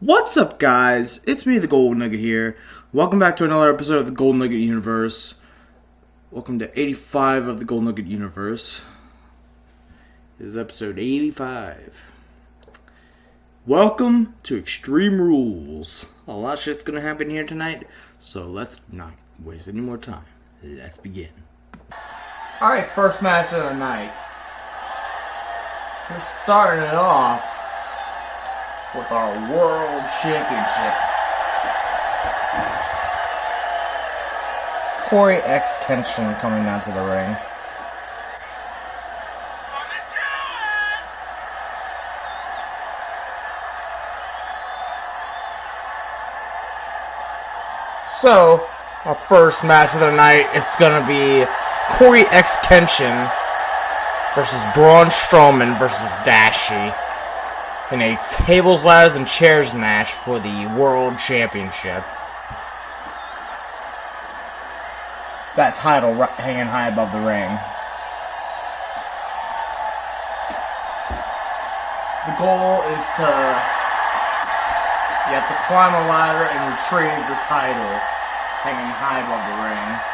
What's up, guys? It's me, the Gold Nugget here. Welcome back to another episode of the Gold Nugget Universe. Welcome to 85 of the Gold Nugget Universe. This is episode 85. Welcome to Extreme Rules. A lot of shit's gonna happen here tonight, so let's not waste any more time. Let's begin. Alright, first match of the night. We're starting it off with our World Championship. Corey X Kenshin coming down to the ring. So, our first match of the night is going to be Corey X Kenshin versus Braun Strowman versus Dashi in a tables, ladders, and chairs match for the World Championship. That title hanging high above the ring. The goal is to you have to climb a ladder and retrieve the title hanging high above the ring.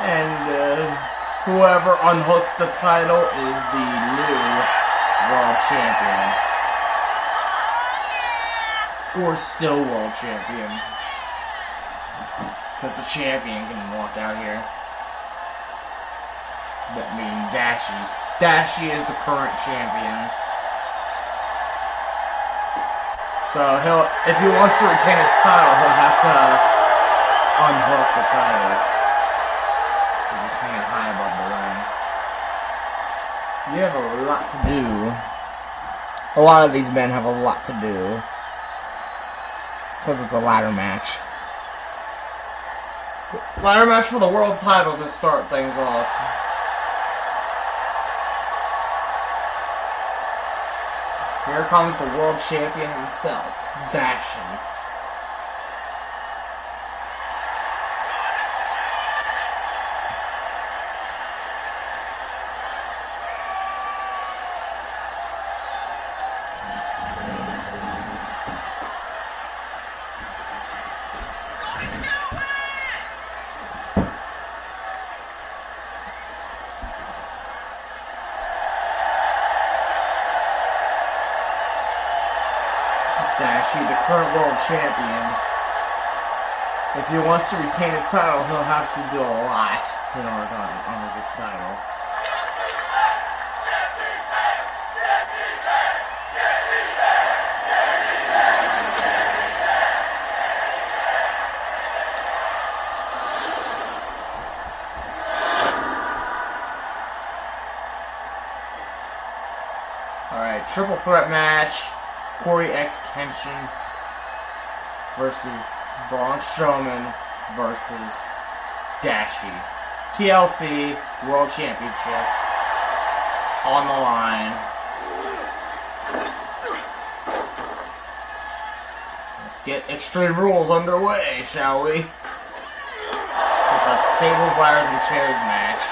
And whoever unhooks the title is the new world champion. Or still world champion. Because the champion can walk out here. That means Dashi. Dashi is the current champion. So if he wants to retain his title, he'll have to unhook the title. He's hanging high above the ring. You have a lot to do. A lot of these men have a lot to do. Because it's a ladder match. Ladder match for the world title to start things off. Here comes the world champion himself, Dashi. Dashi, the current world champion. If he wants to retain his title, he'll have to do a lot in order to honor this title. Alright, triple threat match. Corey X Kenshin versus Braun Strowman versus Dashi. TLC World Championship on the line. Let's get Extreme Rules underway, shall we? With a tables, ladders, and chairs match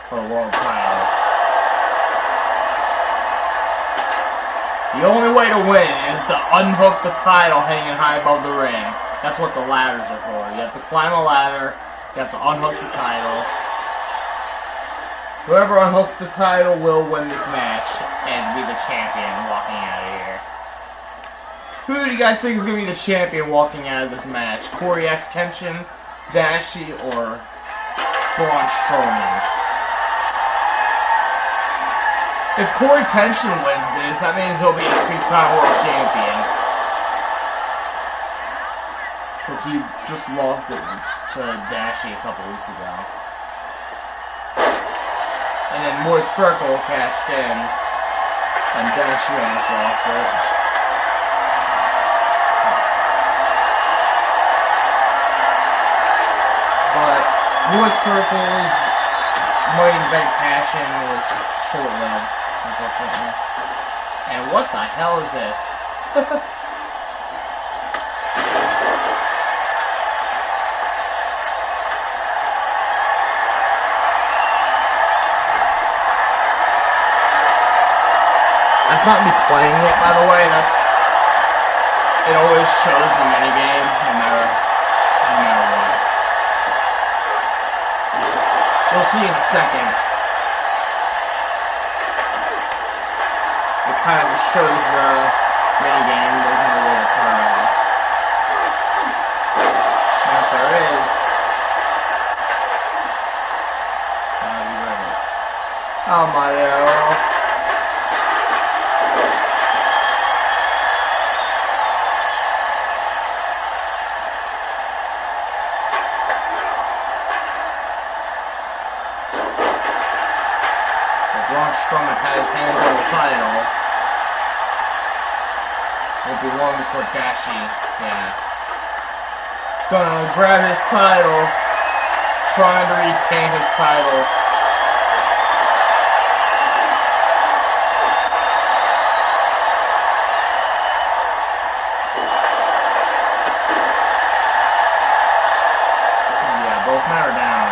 for the world title. The only way to win is to unhook the title hanging high above the ring. That's what the ladders are for. You have to climb a ladder, you have to unhook the title. Whoever unhooks the title will win this match and be the champion walking out of here. Who do you guys think is going to be the champion walking out of this match? Corey X Kenshin, Dashi, or Braun Strowman? If Corey Kenshin wins this, that means he'll be a two-time world champion. Because he just lost it to Dashi a couple weeks ago. And then Moist Circle cashed in, and Dashi almost lost it. But Moist Circle's Money in the Bank cash-in was short-lived. Unfortunately. And what the hell is this? That's not me playing it, by the way. It always shows the minigame, no matter what. You'll see in a second. It kind of just shows the minigame. There's no way to turn it off. Yes, there is. You ready? Oh, Mario. Strowman has hands on the title. Won't be long before Dashi, gonna grab his title, trying to retain his title. Yeah, both men are down.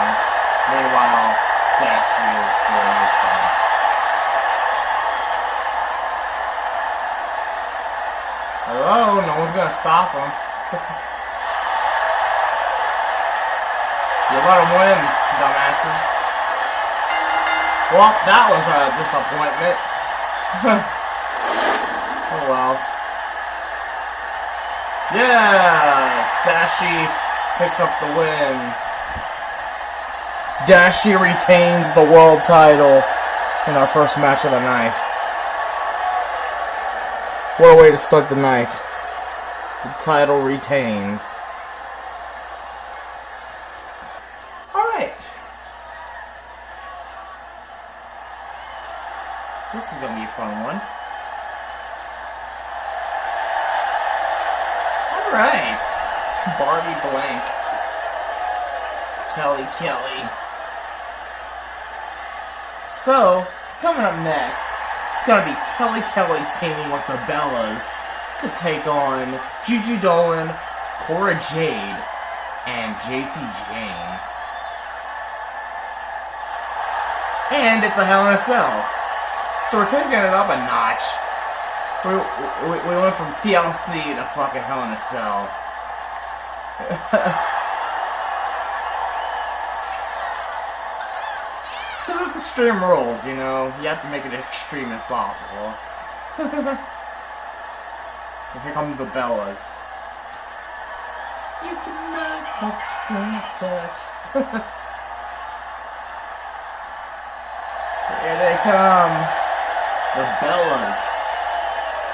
Meanwhile, Dashi is doing his thing. Hello, no one's gonna stop him. You let him win, dumbasses. Well, that was a disappointment. Oh well. Yeah! Dashi picks up the win. Dashi retains the world title in our first match of the night. What a way to start the night. The title retains. Alright. This is gonna be a fun one. Alright. Barbie Blank. Kelly. So, coming up next, it's gonna be Kelly teaming with the Bellas to take on Gigi Dolan, Cora Jade, and JC Jane. And it's a Hell in a Cell. So we're taking it up a notch. We went from TLC to fucking Hell in a Cell. Because it's Extreme Rules, you know? You have to make it as extreme as possible. Here come the Bellas. You cannot touch. Here they come. The Bellas.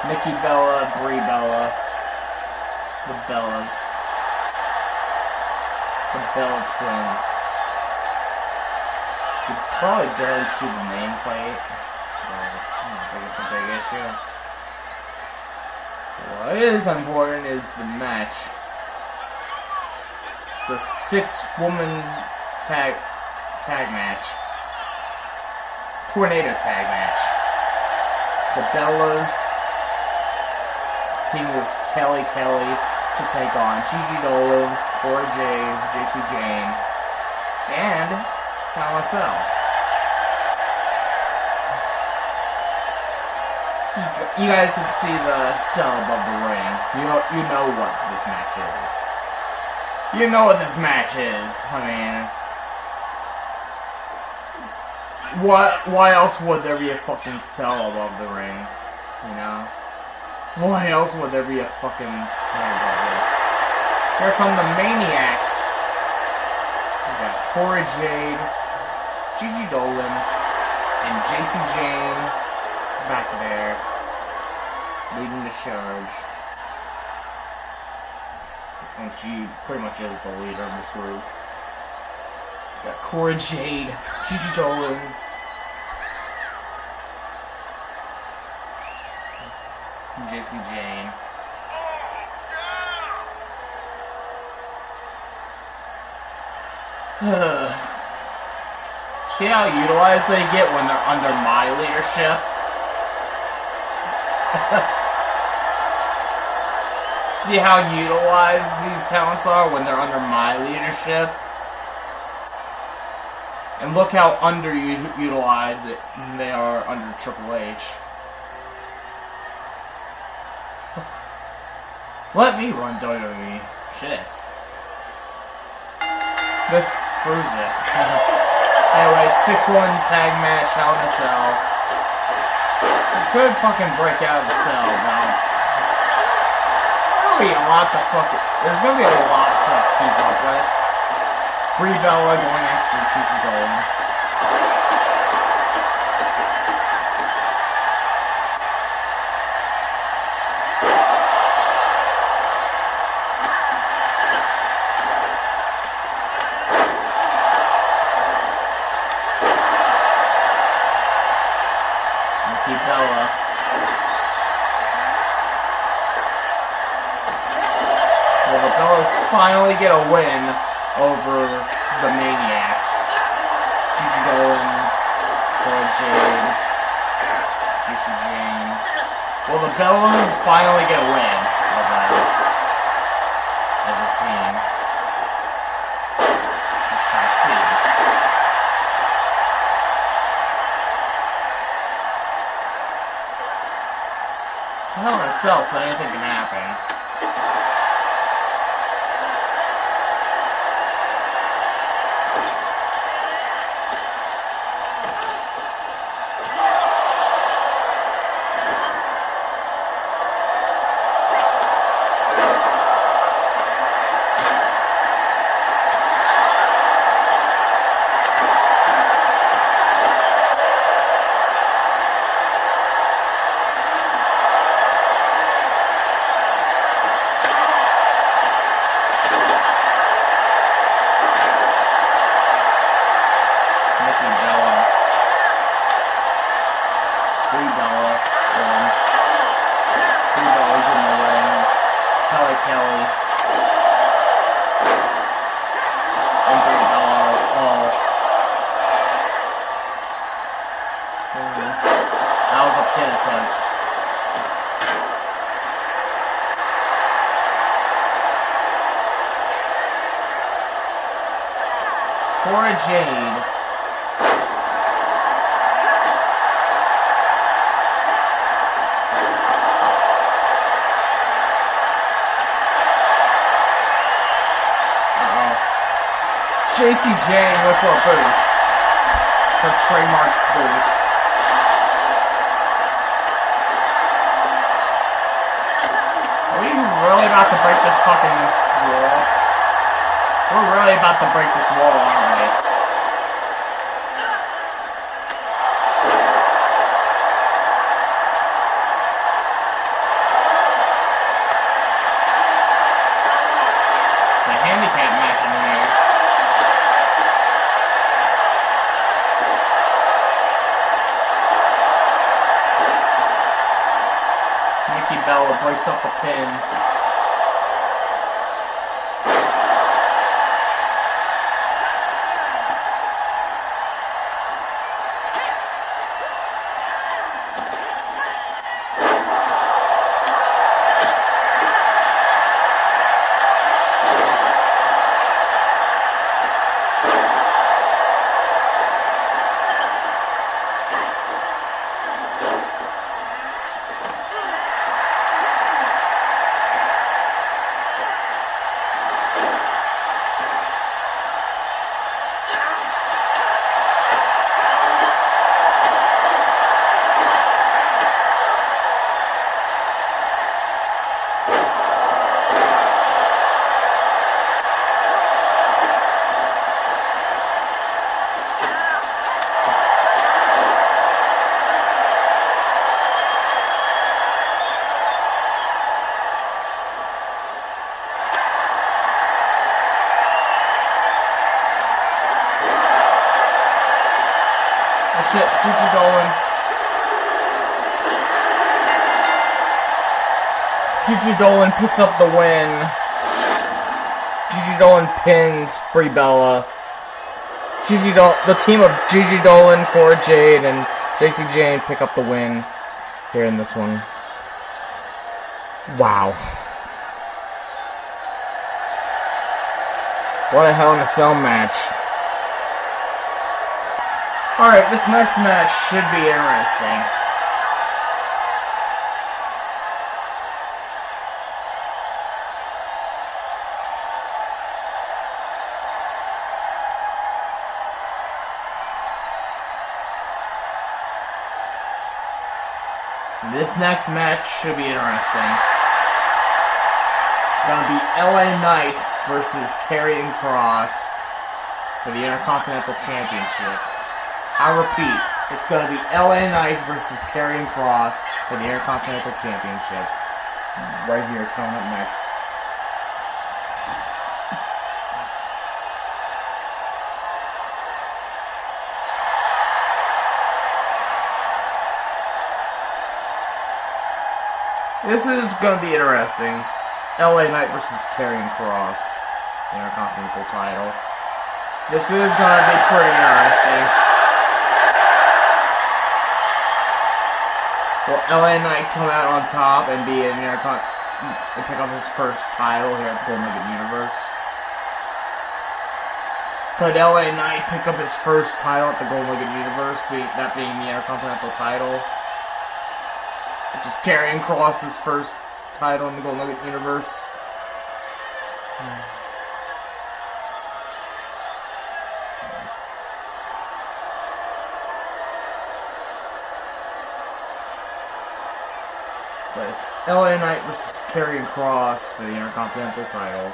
Nikki Bella, Brie Bella. The Bellas. The Bella twins. You probably barely see the nameplate. So I don't think it's a big issue. What is important is the match. The 6-woman tag match. Tornado tag match. The Bellas team with Kelly to take on Gigi Dolan, Cora Jade, JC Jane, and Hell in a Cell. You guys can see the cell above the ring. You know what this match is. You know what this match is. I mean, why else would there be a fucking cell above the ring? You know? Why else would there be a fucking ring above it? Here come the Maniacs. We got Cora Jade, Gigi Dolan, and JC Jane back there, leading the charge. And she pretty much is the leader of this group. We got Cora Jade, Gigi Dolan, and JC Jane. See how utilized they get when they're under my leadership? See how utilized these talents are when they're under my leadership? And look how underutilized they are under Triple H. Let me run WWE. Shit. This proves it. Anyway, 6-1 tag match, Hell in a Cell. We could fucking break out of the cell, but there's gonna be a lot to there's gonna be a lot to keep up with. Brie Bella going after Gigi Dolan. Bella. Well, the Bellas finally get a win over the Maniacs. Gigi Dolan, Cora Jade, Juicy Jane. Well, the Bellas finally get a win as a team. Let's try to see. Hell in a Cell, so anything can happen. That was a pin attempt. Cora Jade. J.C. Jane with her boot. Her trademark boot. Are we really about to break this fucking wall? We're really about to break this wall, aren't we? It's a handicap match in here. Bella breaks up the pin. Shit, Gigi Dolan. Gigi Dolan picks up the win. Gigi Dolan pins Brie Bella. The team of Gigi Dolan, Cora Jade, and J.C. Jane pick up the win here in this one. Wow. What a Hell in a Cell match. Alright, this next match should be interesting. This next match should be interesting. It's going to be LA Knight versus Karrion Kross for the Intercontinental Championship. I repeat, it's going to be LA Knight versus Karrion Kross for the Intercontinental Championship. Right here, coming up next. This is going to be interesting. LA Knight versus Karrion Kross, the Intercontinental title. This is going to be pretty interesting. Will LA Knight come out on top and be an and pick up his first title here at the Gold Nugget Universe? Could LA Knight pick up his first title at the Gold Nugget Universe, that being the Intercontinental title? Which is Karrion Kross' first title in the Gold Nugget Universe. But it's LA Knight versus Karrion Kross for the Intercontinental title.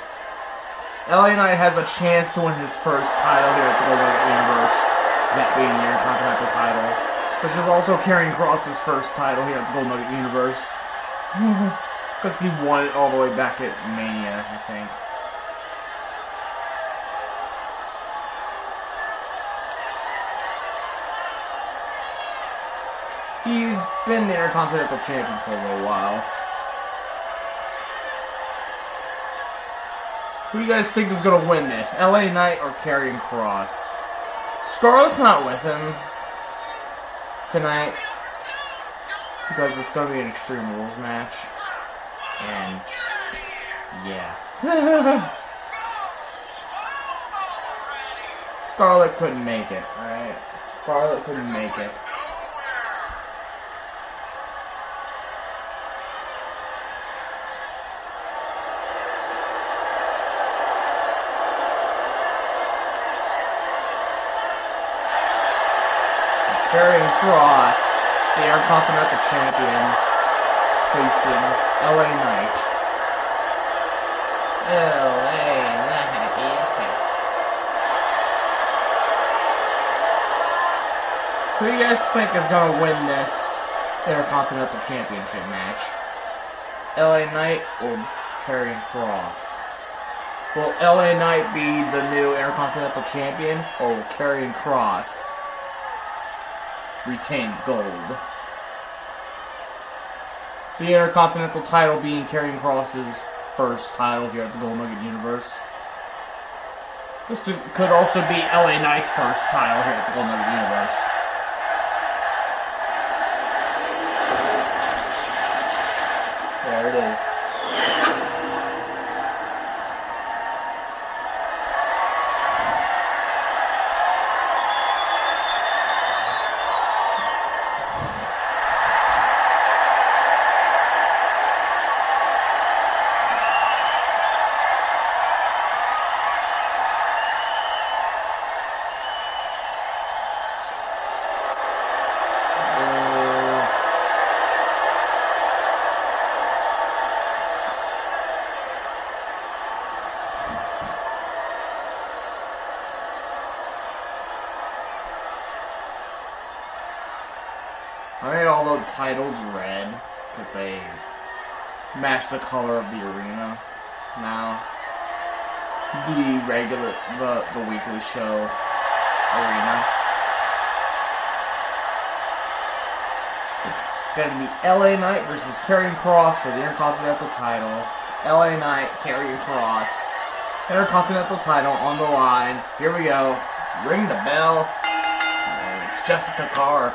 LA Knight has a chance to win his first title here at the Gold Nugget Universe, that being the Intercontinental title. Which is also Karrion Kross' first title here at the Gold Nugget Universe. Because he won it all the way back at Mania, I think. He's been the Intercontinental Champion for a little while. Who do you guys think is going to win this? LA Knight or Karrion Kross? Scarlett's not with him tonight, because it's going to be an Extreme Rules match, and yeah. Scarlett couldn't make it, alright? Scarlett couldn't make it. Karrion Kross, the Intercontinental Champion, facing LA Knight. LA Knight. Who do you guys think is going to win this Intercontinental Championship match? LA Knight or Karrion Kross? Will LA Knight be the new Intercontinental Champion, or will Karrion Kross retain gold? The Intercontinental title being Karrion Kross' first title here at the Gold Nugget Universe. This could also be LA Knight's first title here at the Gold Nugget Universe. There it is. I made all the titles red because they match the color of the arena now. The weekly show arena. It's gonna be LA Knight versus Karrion Kross for the Intercontinental title. LA Knight, Karrion Kross. Intercontinental title on the line. Here we go. Ring the bell. And it's Jessica Carr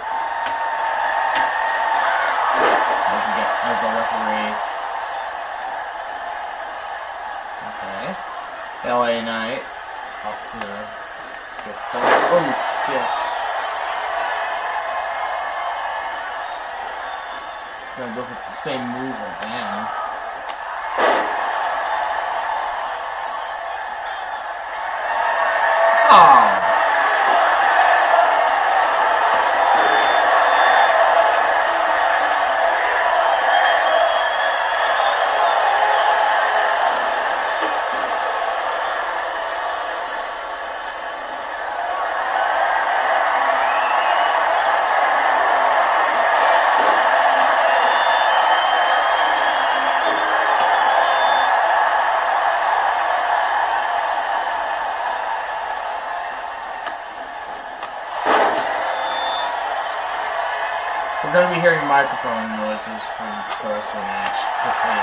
as a referee. Okay. LA Knight up to the oh shit. Gonna go for the same move again. Oh. We're going to be hearing microphone noises from the rest of the match. Hopefully,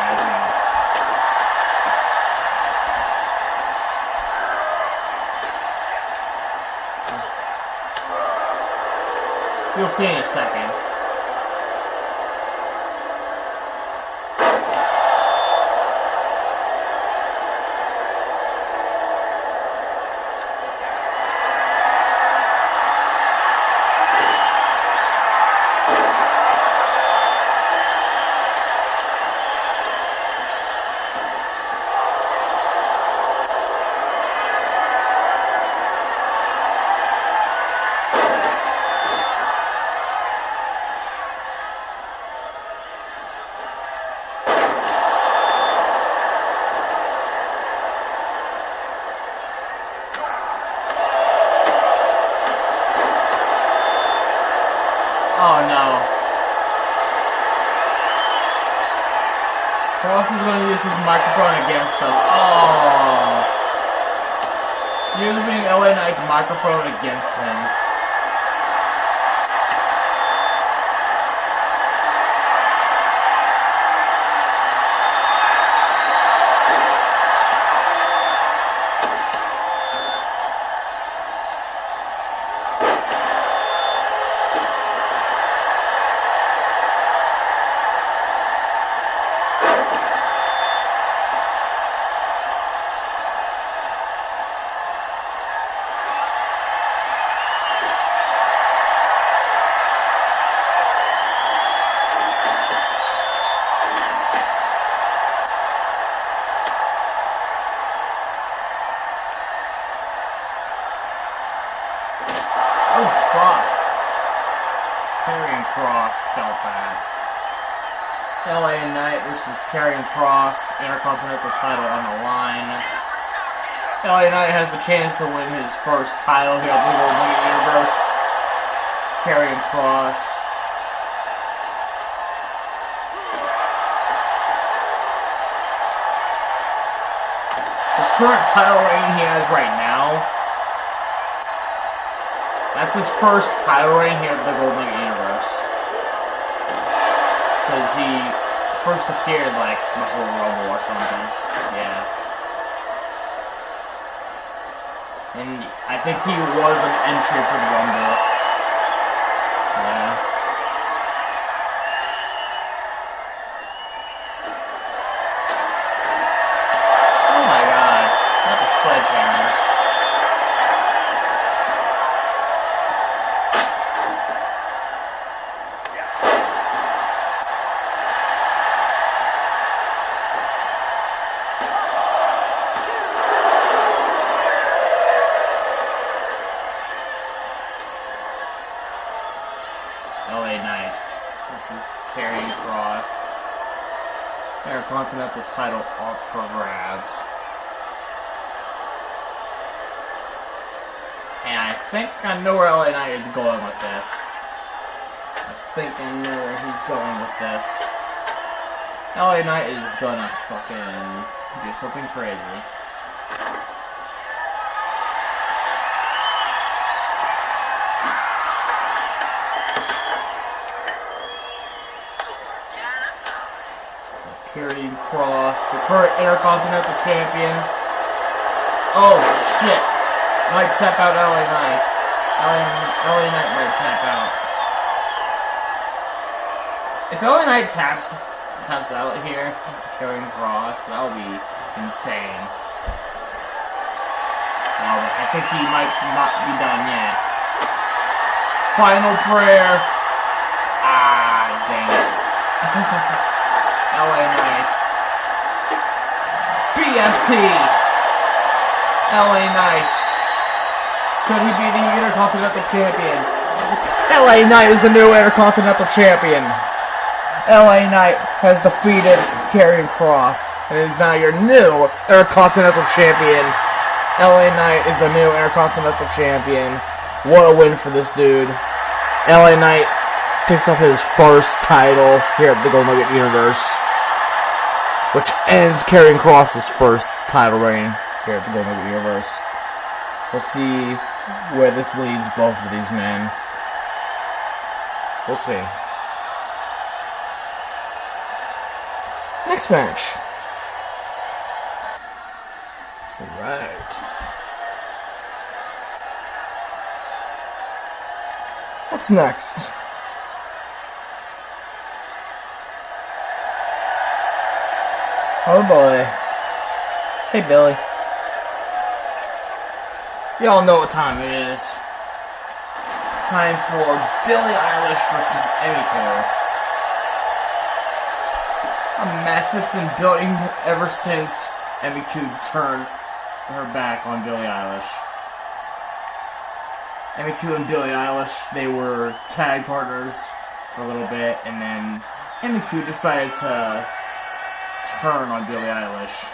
you'll see in a second. Oh no. Cross is going to use his microphone against him. Oh. Using LA Knight's microphone against him. Oh, fuck. Karrion Kross felt that. LA Knight versus Karrion Kross, Intercontinental title on the line. LA Knight has the chance to win his first title here at the World Nugget Universe. Karrion Kross. His current title reign he has right now, that's his first title reign here at the Golden Nugget Universe. Because he first appeared, like, before Rumble or something. Yeah. And I think he was an entry for the Rumble. Yeah. Oh my god. Not the sledgehammer. LA Knight. This is Karrion Kross. Intercontinental title up for grabs. And I think I know where LA Knight is going with this. I think I know where he's going with this. LA Knight is gonna fucking do something crazy. Karrion Kross, the current Intercontinental Champion. Oh shit! Might tap out LA Knight. LA Knight might tap out. If LA Knight taps out here to Karrion Kross, that would be insane. I think he might not be done yet. Final prayer. Ah, dang it. LA Knight. BFT. LA Knight. Could he be the Intercontinental Champion? LA Knight is the new Intercontinental Champion. LA Knight has defeated Karrion Kross and is now your new Intercontinental Champion. LA Knight is the new Intercontinental Champion. What a win for this dude. LA Knight picks up his first title here at the Golden Nugget Universe, which ends Karrion Kross's first title reign here at the Golden Nugget Universe. We'll see where this leads both of these men. We'll see. Next match. Alright. What's next? Oh boy. Hey Billy. Y'all know what time it is. Time for Billie Eilish versus Emiko. A match that's been building ever since Emiko turned her back on Billie Eilish. Emiko and Billie Eilish, they were tag partners for a little bit, and then Emiko decided to turn on Billie Eilish.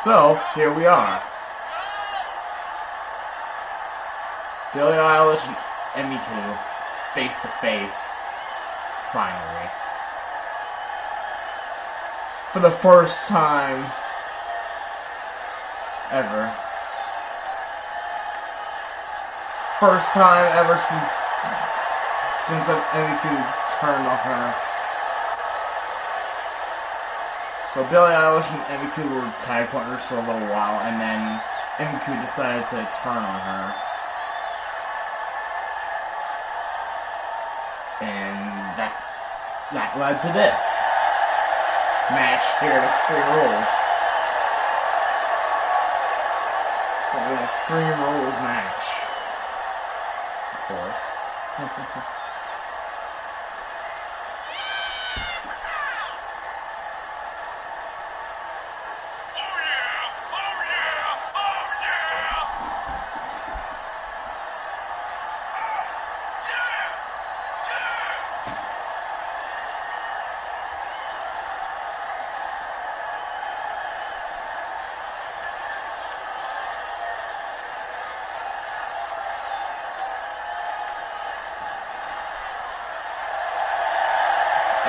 So, here we are. Billie Eilish and Emiko face to face. Finally. For the first time ever. First time ever since Emiko turned on her. So Billie Eilish and Emiko were tag partners for a little while, and then Emiko decided to turn on her. And that led to this match here at Extreme Rules. An Extreme Rules match. Of course.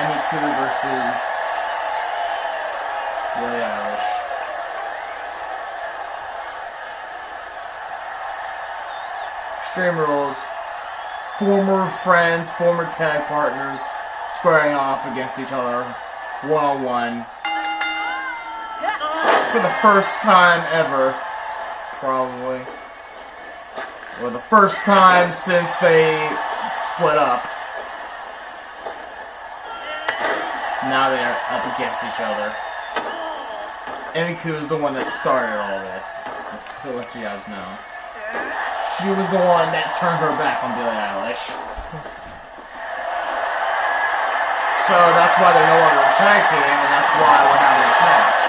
Emiko versus Billie Eilish. Extreme Rules. Former friends, former tag partners squaring off against each other one-on-one. For the first time ever, probably. Or the first time since they split up. Now they're up against each other. Emiko is the one that started all this. Just to let you guys know. She was the one that turned her back on Billie Eilish. So that's why they're no longer a tag team, and that's why we're having this match.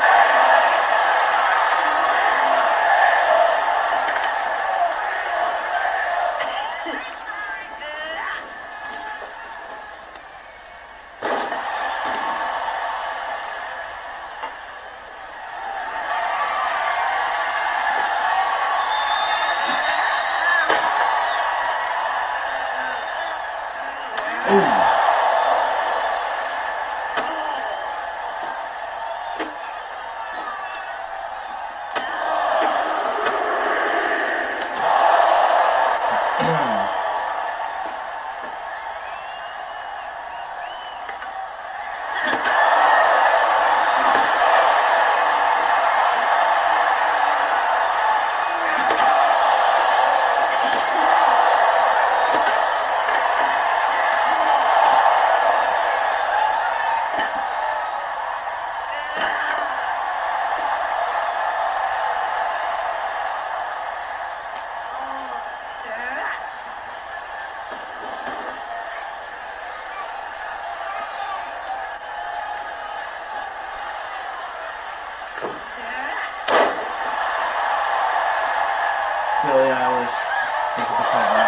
Billie Eilish into the cover.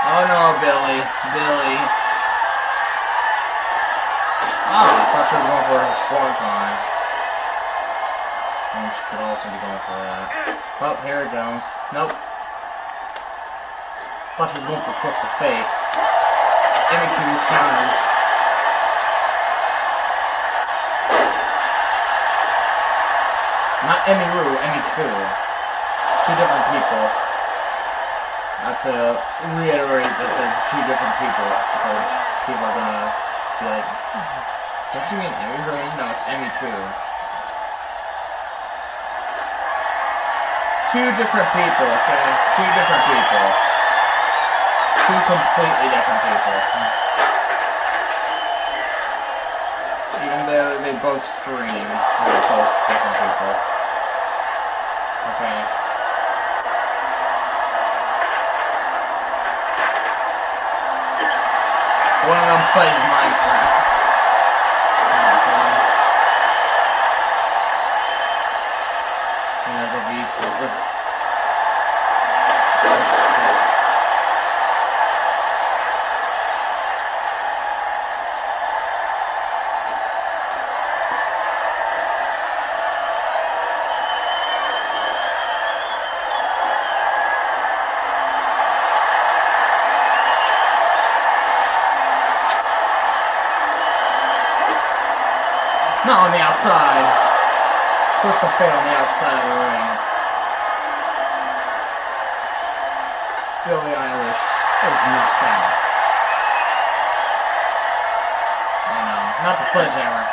Oh no, Billy. Oh, I thought she was going for a swan time. And she could also be going for that. Oh, here it comes. Nope. Thought she was going for a twist of fate. Emiko counters. Not Emiru, Emiko. two different people. I have to reiterate that they're two different people because people are gonna be like, don't you mean Emmy Green? No, it's Emmy Koo. Two different people, okay? Two different people. Two completely different people. Even though they both stream, they're both different people. Okay. One of them plays Minecraft. And there's a VTuber. Not on the outside. Push the fit on the outside of the ring. Billie Eilish is knocked out. Oh no, not the sledgehammer.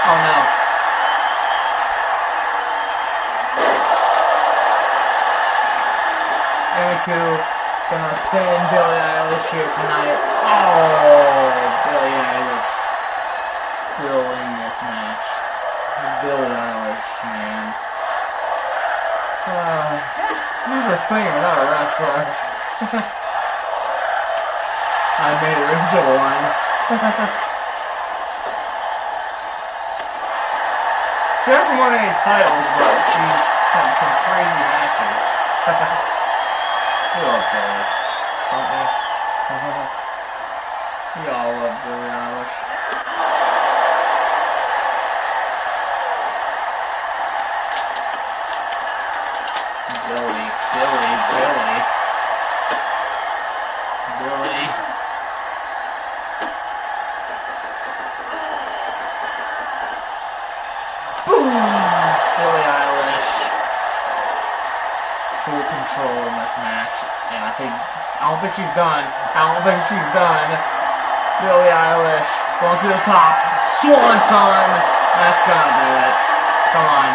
Oh no. Emmy Koo gonna pin Billie Eilish here tonight. Oh, Billie Eilish still in this match. Billie Eilish, man. She's a singer, not a wrestler. I made her into one. She hasn't won any titles, but she's had some crazy matches. We love Billie, don't we? We all love Billie Eilish. Billie. Boom! Billie Eilish. Full control in this match. And I don't think she's done. Billie Eilish going to the top. Swanton! That's gonna do it. Come on.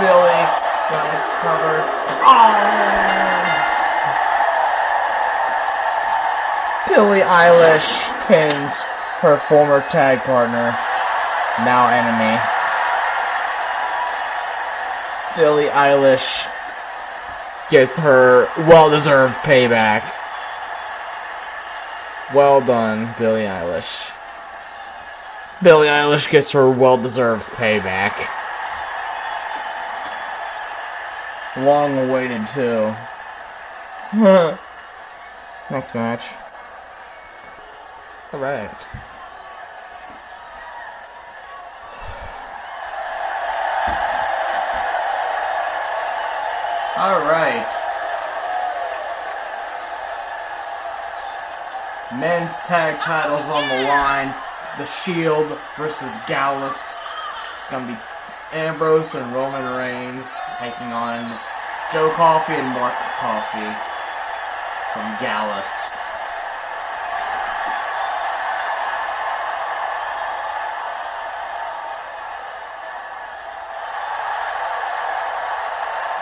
Billie gonna cover. Oh! Billie Eilish pins her former tag partner, now enemy. Billie Eilish gets her well-deserved payback. Well done, Billie Eilish. Billie Eilish gets her well-deserved payback. Long awaited, too. Next match. Alright. Alright. Men's tag titles on the line. The Shield versus Gallus. It's gonna be Ambrose and Roman Reigns taking on Joe Coffey and Mark Coffey from Gallus.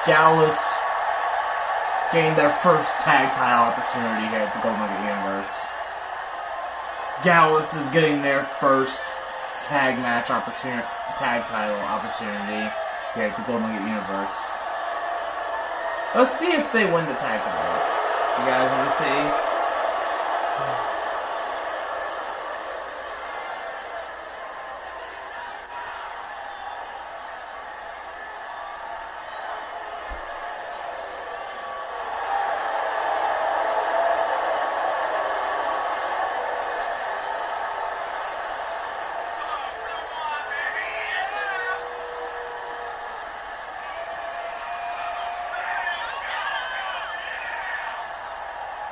Gallus gained their first tag title opportunity here at the Golden Nugget Universe. Gallus is getting their first tag title opportunity here at the Golden Nugget Universe. Let's see if they win the tag titles. You guys want to see?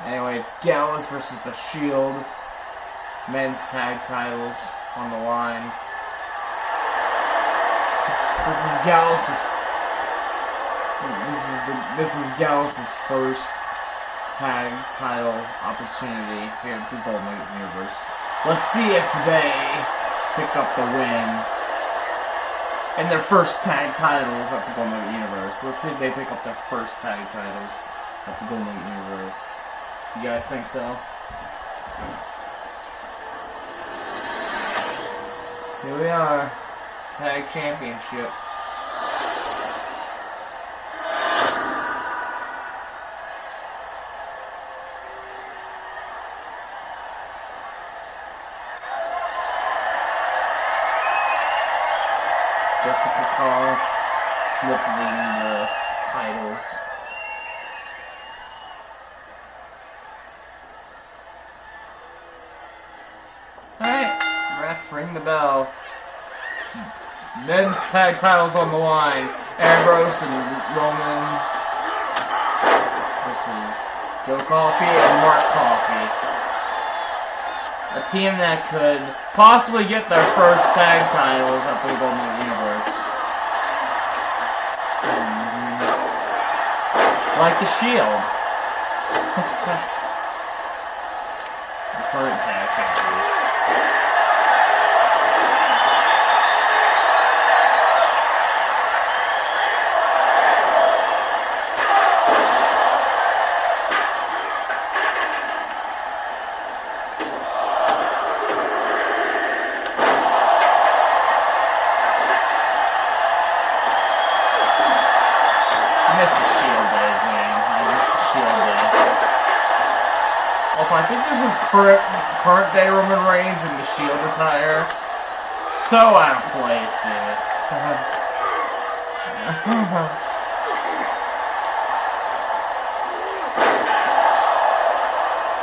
Anyway, it's Gallus versus the Shield. Men's tag titles on the line. This is Gallus's first tag title opportunity here at the Golden Nugget Universe. Let's see if they pick up the win in their first tag titles at the Golden Nugget Universe. Let's see if they pick up their first tag titles at the Golden Nugget Universe. You guys think so? Here we are. Tag Championship. Jessica Carr lifting the titles. Alright, ref, ring the bell. Men's tag titles on the line. Ambrose and Roman versus Joe Coffey and Mark Coffey. A team that could possibly get their first tag titles at the Golden Nugget Universe. Like the Shield. The current tag champions. Also, I think this is current day Roman Reigns in the Shield attire. So out of place, dude.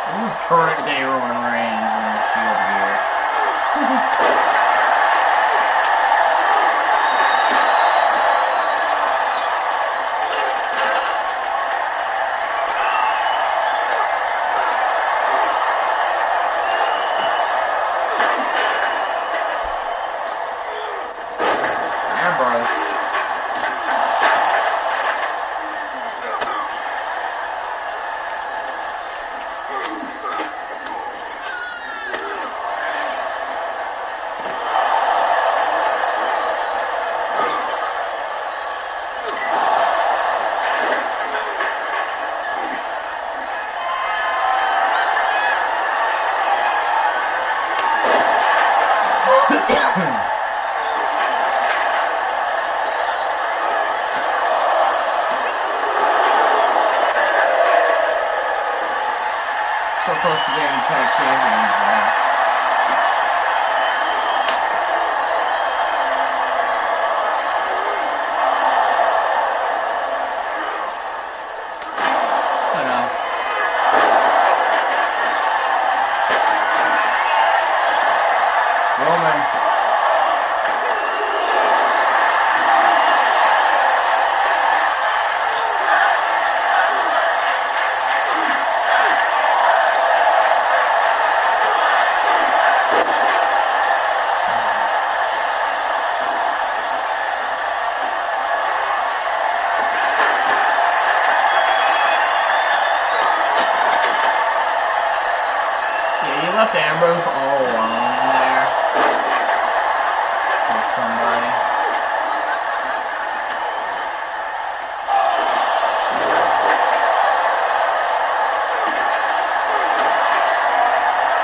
This is current day Roman Reigns in the Shield gear. So close to getting tag champions now. I know. Roman. left Ambrose all alone in there. Or somebody.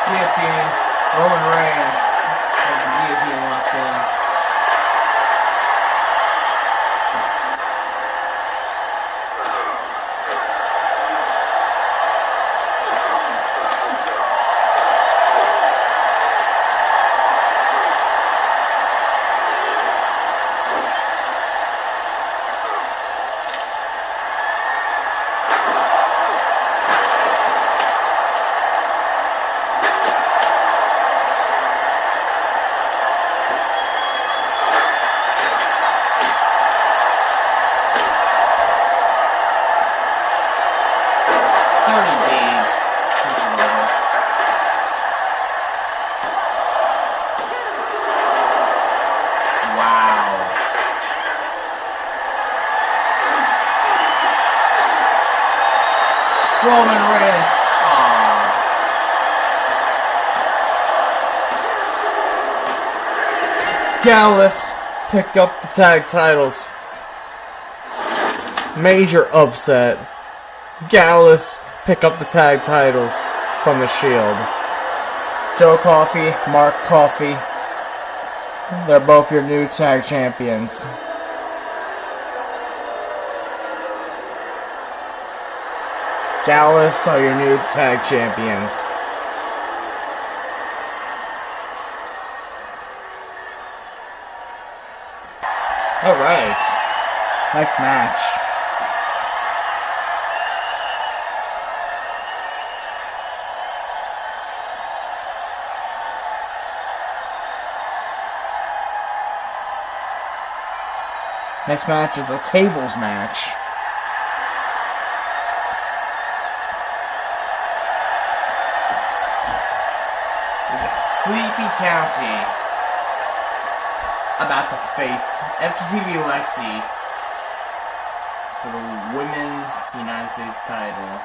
Guillotine. Roman Reigns has the guillotine locked in. 30 days. Wow. Roman Reigns. Gallus picked up the tag titles. Major upset. Gallus pick up the tag titles from the Shield. Joe Coffey, Mark Coffey. They're both your new tag champions. Gallus are your new tag champions. Alright. Next match. Next match is a tables match. We got Sleepy County about to face FTV Lexi for the Women's United States title.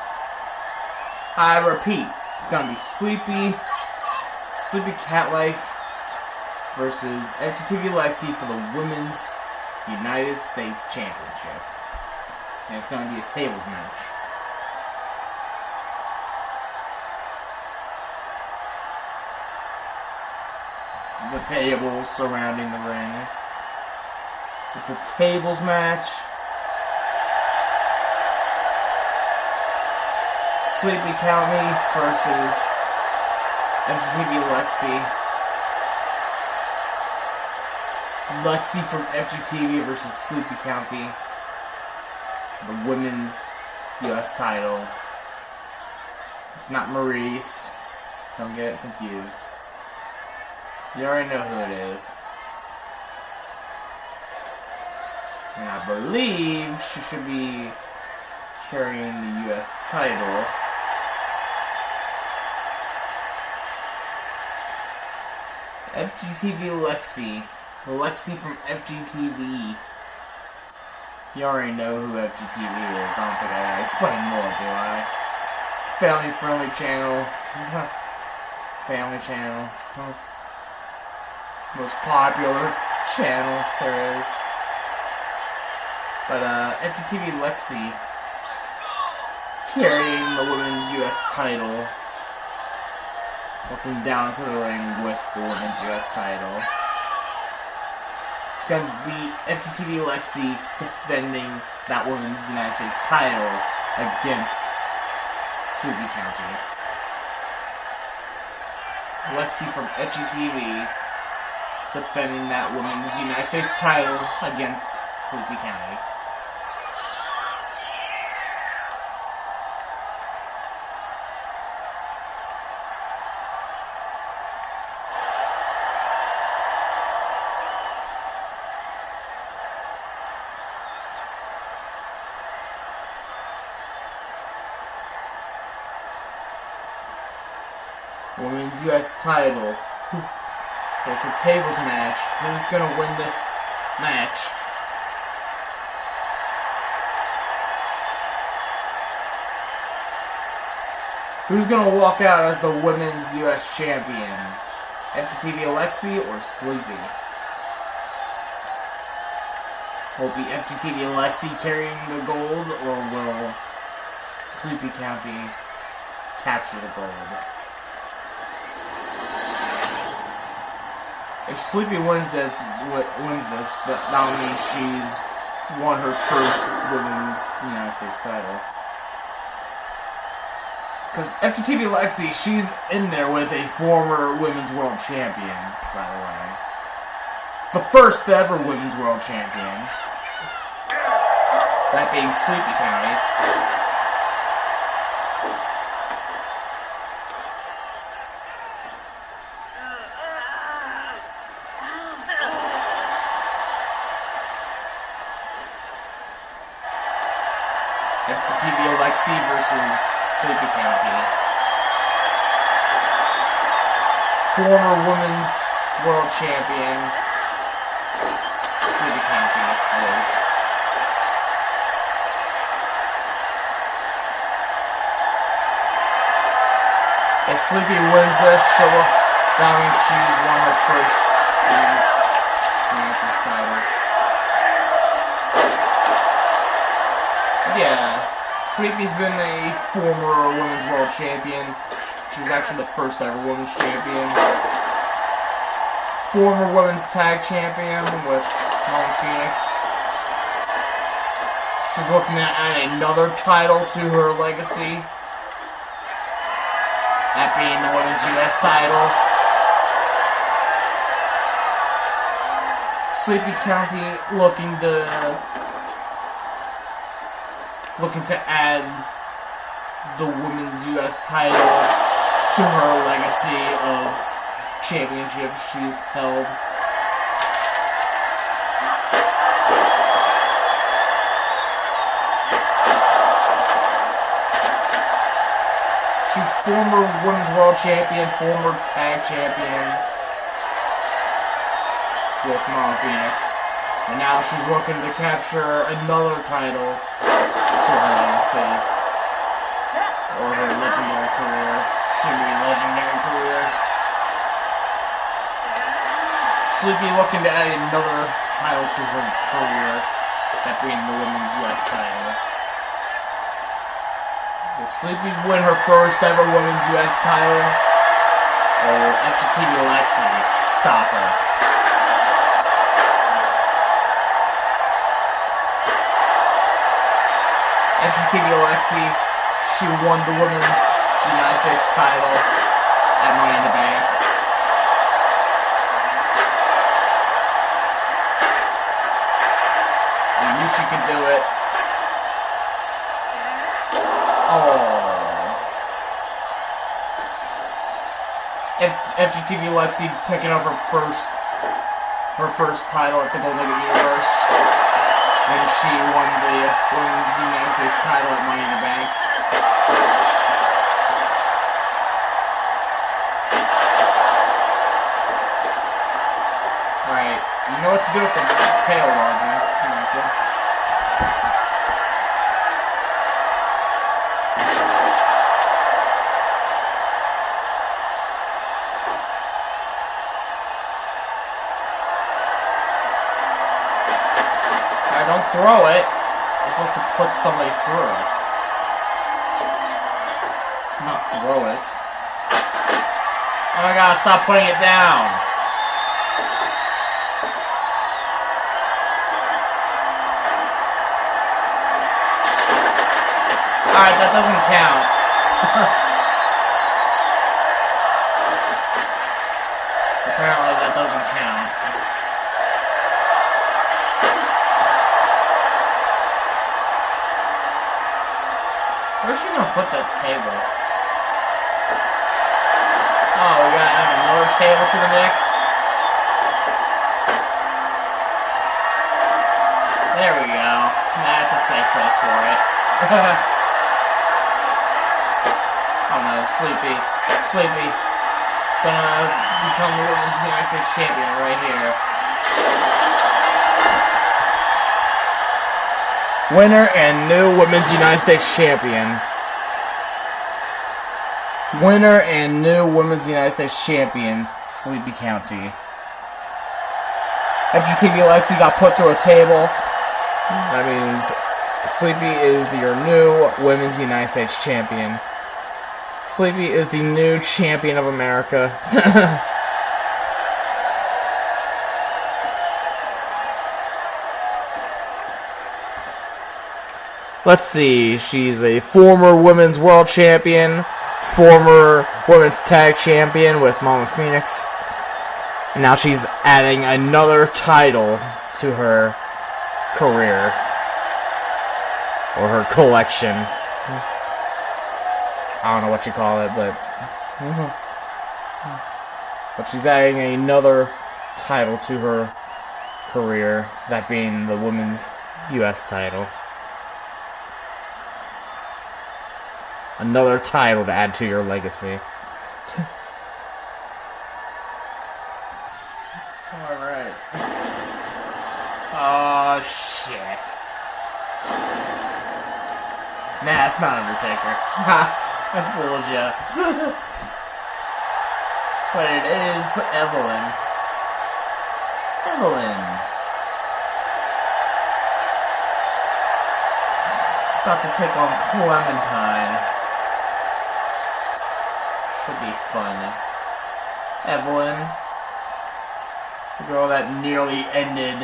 I repeat, it's gonna be Sleepy Cat Life versus FTV Lexi for the Women's United States Championship. And it's going to be a tables match. The tables surrounding the ring. It's a tables match. Sleepy County versus FGTV Lexi. Lexi from FGTV versus Sleepy County. The women's US title. It's not Maurice. Don't get it confused. You already know who it is. And I believe she should be carrying the US title. FGTV Lexi. Lexi from FGTV. You already know who FGTV is. I don't think I gotta explain more, do I? It's a family-friendly channel. Family channel. Most popular channel there is. But FGTV Lexi carrying the women's US title. Walking down to the ring with the women's US title. It's going to be FGTV Lexi defending that women's United States title against Sleepy County. Lexi from FGTV defending that women's United States title against Sleepy County. Women's US title. It's a tables match. Who's gonna win this match? Who's gonna walk out as the Women's U.S. Champion? FTTV Alexi or Sleepy? Will be FTTV Alexi carrying the gold, or will Sleepy County capture the gold? If Sleepy wins this, that would mean she's won her first Women's United States title. Because FTTV Lexi, she's in there with a former Women's World Champion, by the way. The first ever Women's World Champion. That being Sleepy County. FTTV Alexi versus Sleepy County. Former Women's World Champion. Sleepy County is. If Sleepy wins this, that means she's won her first Women's United States title. Yeah, Sleepy's been a former Women's World Champion. She was actually the first ever Women's Champion. Former Women's Tag Champion with Mama Phoenix. She's looking to add another title to her legacy. That being the Women's US title. Sleepy County looking to add the Women's US title to her legacy of championships she's held. She's former Women's World Champion, former Tag Champion with Mama Phoenix. And now she's looking to capture another title to her legacy, or her legendary career, semi-legendary career. Sleepy looking to add another title to her career, that being the Women's US title. Will Sleepy win her first ever Women's US title, or will FTTV Alexi stop her? FTTV Alexi, she won the Women's United States title at Money in the Bank. I knew she could do it. Oh. FTTV Alexi picking up her first title at the Gold Nugget Universe. And she won the Women's United States title at Money in the Bank. Alright, you know what to do with the tail, Roger. Don't throw it. You're supposed to put somebody through it. Not throw it. Oh my god, stop putting it down. Alright, that doesn't count. Apparently that doesn't count. Where's she gonna put that table? Oh, we gotta add another table to the mix? There we go. That's a safe place for it. Oh no, Sleepy. Sleepy. Gonna become the Women's United States Champion right here. Winner and new Women's United States Champion. Winner and new Women's United States Champion, Sleepy County. After TV Lexi got put through a table, that means Sleepy is your new Women's United States Champion. Sleepy is the new champion of America. Let's see, she's a former Women's World Champion, former Women's Tag Champion with Mama Phoenix. And now she's adding another title to her career. Or her collection. I don't know what you call it, but... But she's adding another title to her career. That being the Women's U.S. title. Another title to add to your legacy. Alright. Oh, shit. Nah, it's not Undertaker. Ha! I fooled ya. But it is Evelyn. Evelyn. About to take on Clementine. Should be fun. Evelyn. The girl that nearly ended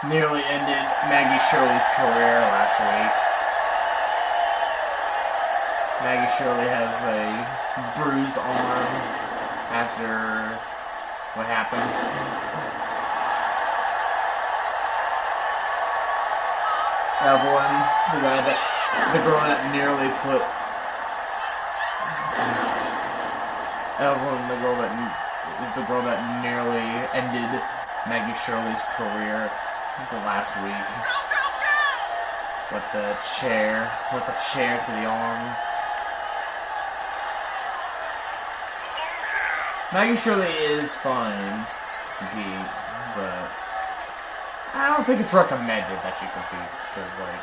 Maggie Shirley's career last week. Maggie Shirley has a bruised arm after what happened. Evelyn, the girl that nearly put Evelyn, the girl that nearly ended Maggie Shirley's career last week. With the chair to the arm. Maggie Shirley is fine to compete, but I don't think it's recommended that she competes, because, like...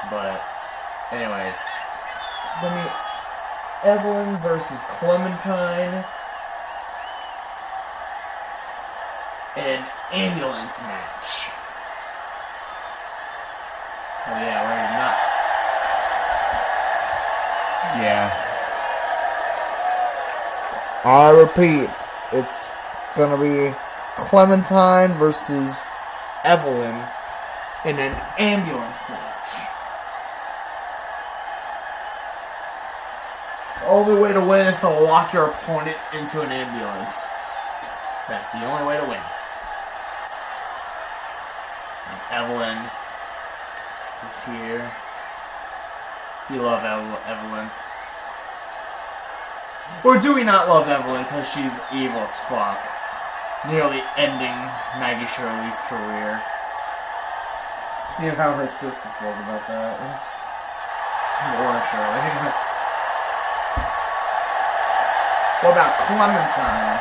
But, anyways, Evelyn versus Clementine in an ambulance match. Oh yeah, we're not. Yeah. I repeat, it's gonna be Clementine versus Evelyn in an ambulance match. The only way to win is to lock your opponent into an ambulance. That's the only way to win. And Evelyn is here. You love Evelyn. Or do we not love Evelyn because she's evil as fuck? Nearly ending Maggie Shirley's career. See how her sister feels about that. Laura Shirley. What about Clementine?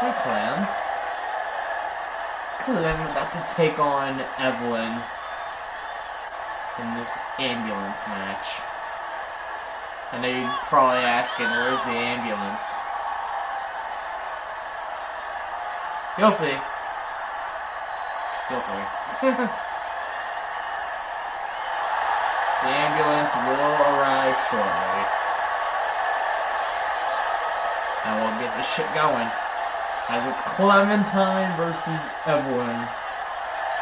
Hey, Clem. Clem about to take on Evelyn in this ambulance match. I know you're probably asking, where's the ambulance? You'll see. You'll see. The ambulance will arrive shortly. And we'll get this shit going. As it's Clementine versus Evelyn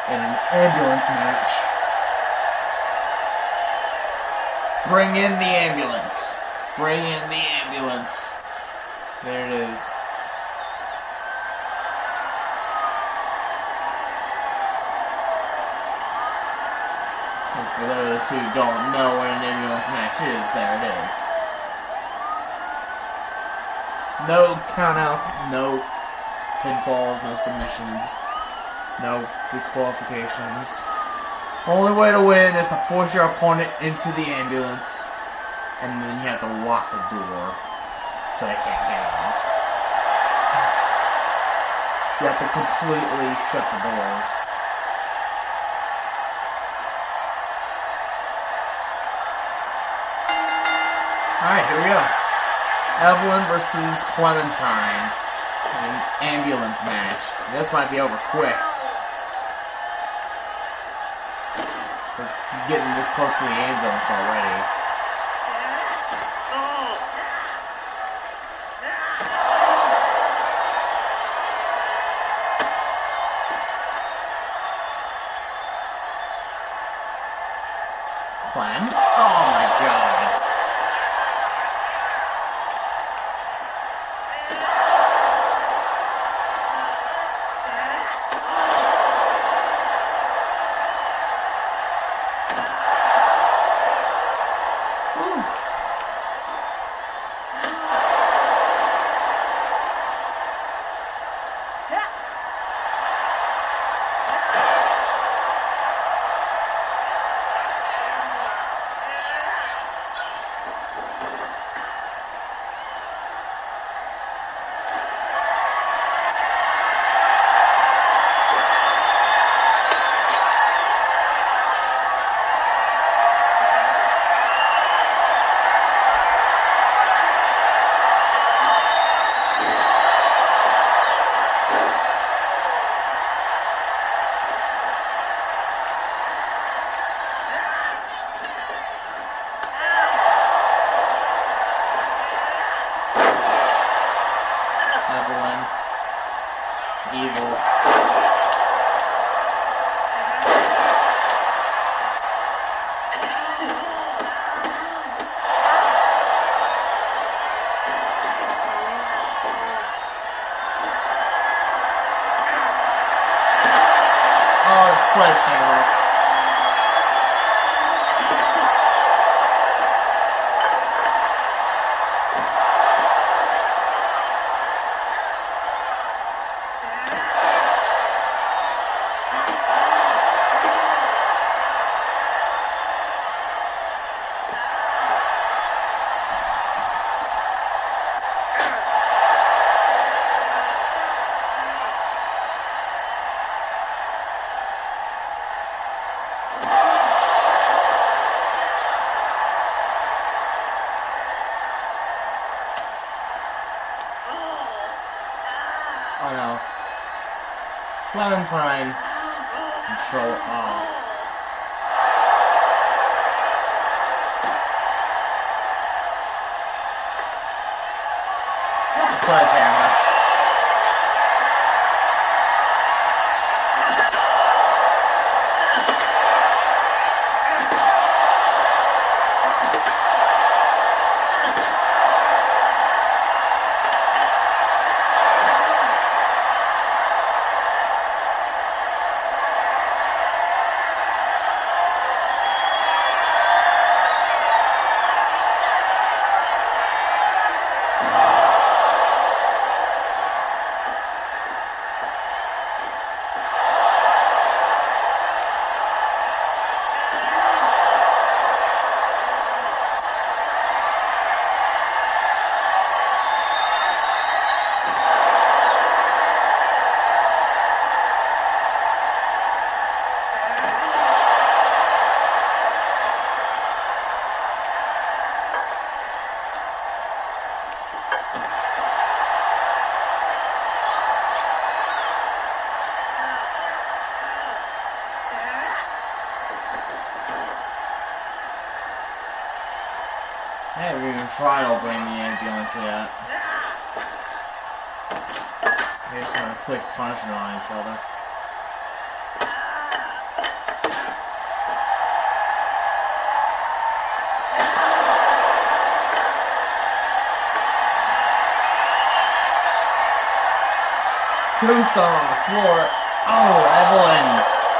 in an ambulance match. Bring in the ambulance. Bring in the ambulance. There it is. And for those who don't know what an ambulance match is, there it is. No countouts, no pinfalls, no submissions, no disqualifications. Only way to win is to force your opponent into the ambulance, and then you have to lock the door. so they can't get out. You have to completely shut the doors. Alright, here we go. Evelyn versus Clementine. An ambulance match. This might be over quick. We're getting this close to the ambulance already. Clem? Oh my god. Evelyn. Evil. Oh, it's sledgehammer. Oh no. Clementine. Control all. Sledgehammer. I haven't even tried opening the ambulance yet. They're just gonna inflict punishment on each other. Tombstone on the floor. Oh, Evelyn!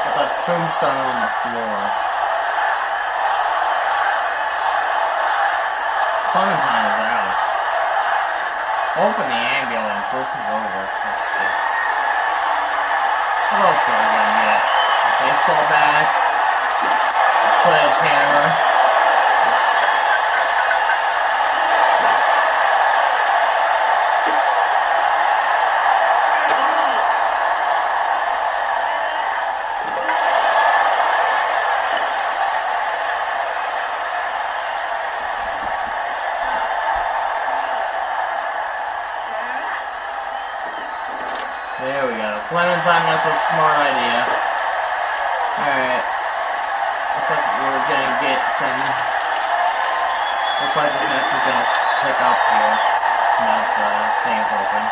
With a tombstone on the floor. Clementine is out. Open the ambulance. This is over. Oh, shit. What else are we gonna get? Baseball bat. A sledgehammer. There we go. Clementine, that's a smart idea. Alright. Looks like we're gonna get some... Looks like this match is gonna pick up here. Now the thing is open.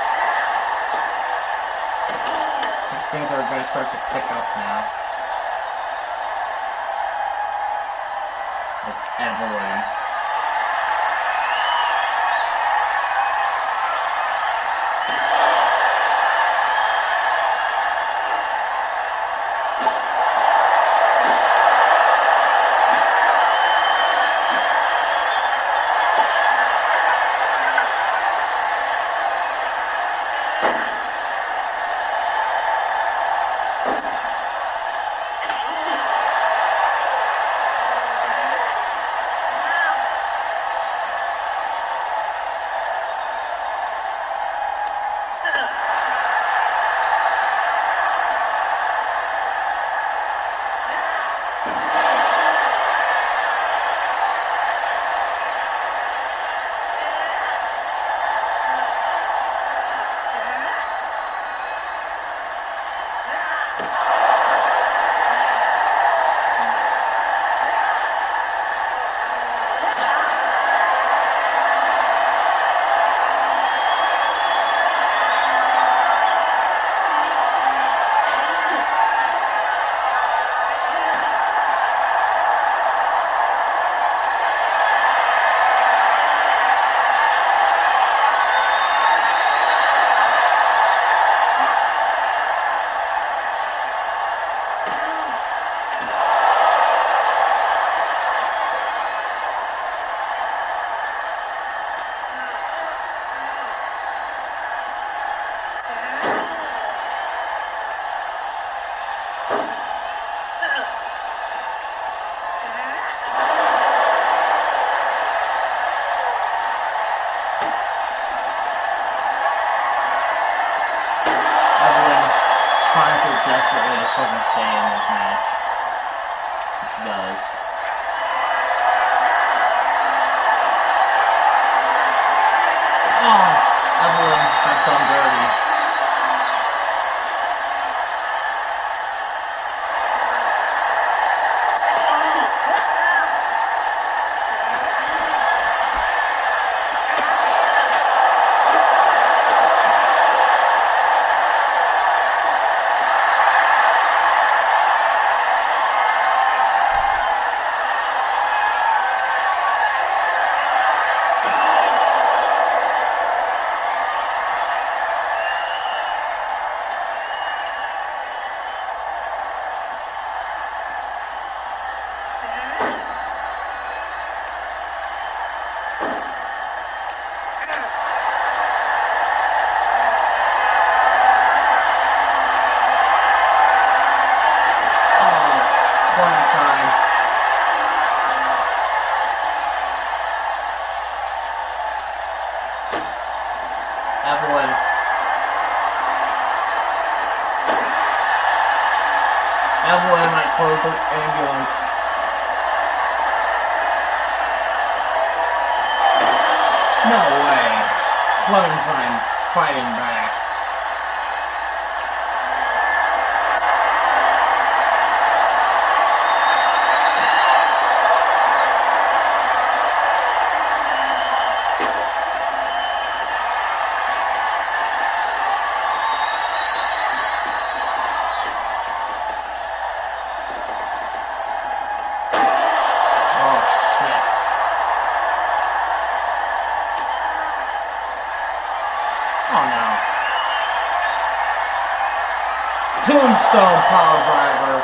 Things are gonna start to pick up now. As Evelyn. Desperately to fucking stay in this match. Which does. Oh! Evelyn got done dirty. Evelyn might close the ambulance. No way. Clementine fighting back. Tombstone power driver.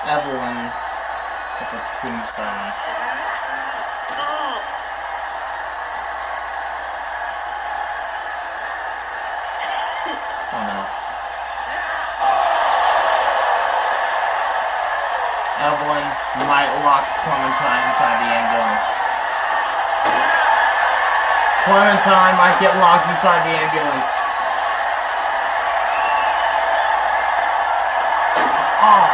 Evelyn with the tombstone. Oh no. Evelyn might lock Clementine inside the ambulance. Clementine might get locked inside the ambulance. Oh.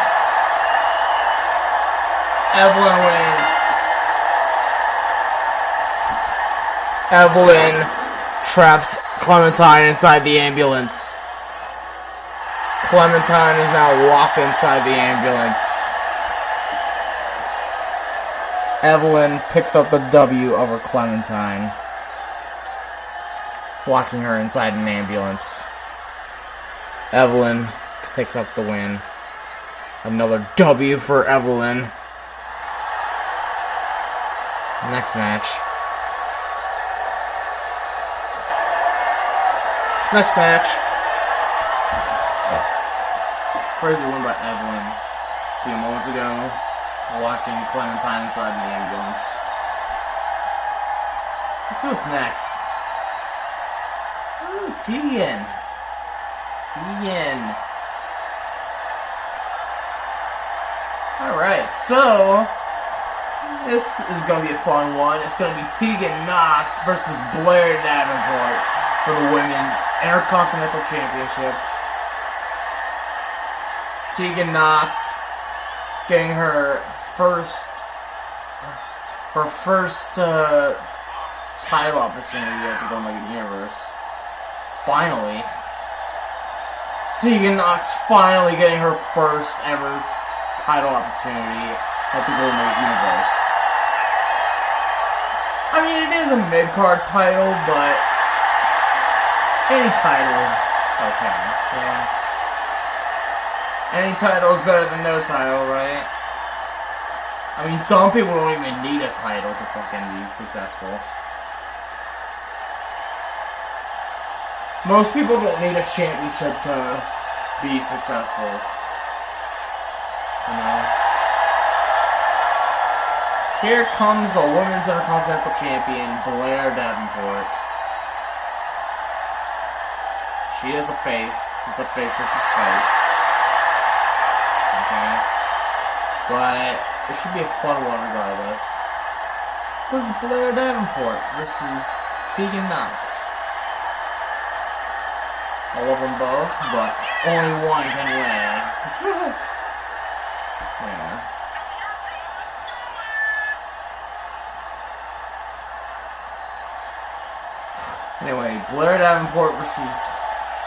Evelyn wins. Evelyn traps Clementine inside the ambulance. Clementine is now locked inside the ambulance. Evelyn picks up the W over Clementine, locking her inside an ambulance. Evelyn picks up the win. Another W for Evelyn. Next match. Crazy win by Evelyn a few moments ago, locking Clementine inside the ambulance. Let's see what's next. Ooh, Tegan. Alright, so this is going to be a fun one. It's going to be Tegan Knox versus Blair Davenport for the Women's Intercontinental Championship. Tegan Knox getting her first title opportunity at the Golden Nugget Universe. Finally. Tegan Knox finally getting her first ever title opportunity at the Golden Nugget Universe. I mean, it is a mid-card title, but any title is okay. Yeah. Any title is better than no title, right? I mean, some people don't even need a title to fucking be successful. Most people don't need a championship to be successful. You know? Here comes the Women's Intercontinental Champion, Blair Davenport. She is a face. It's a face versus face. Okay? But it should be a fun one regardless. This is Blair Davenport versus Tegan Knox. I love them both, but only one can win. Yeah. Anyway, Blair Davenport versus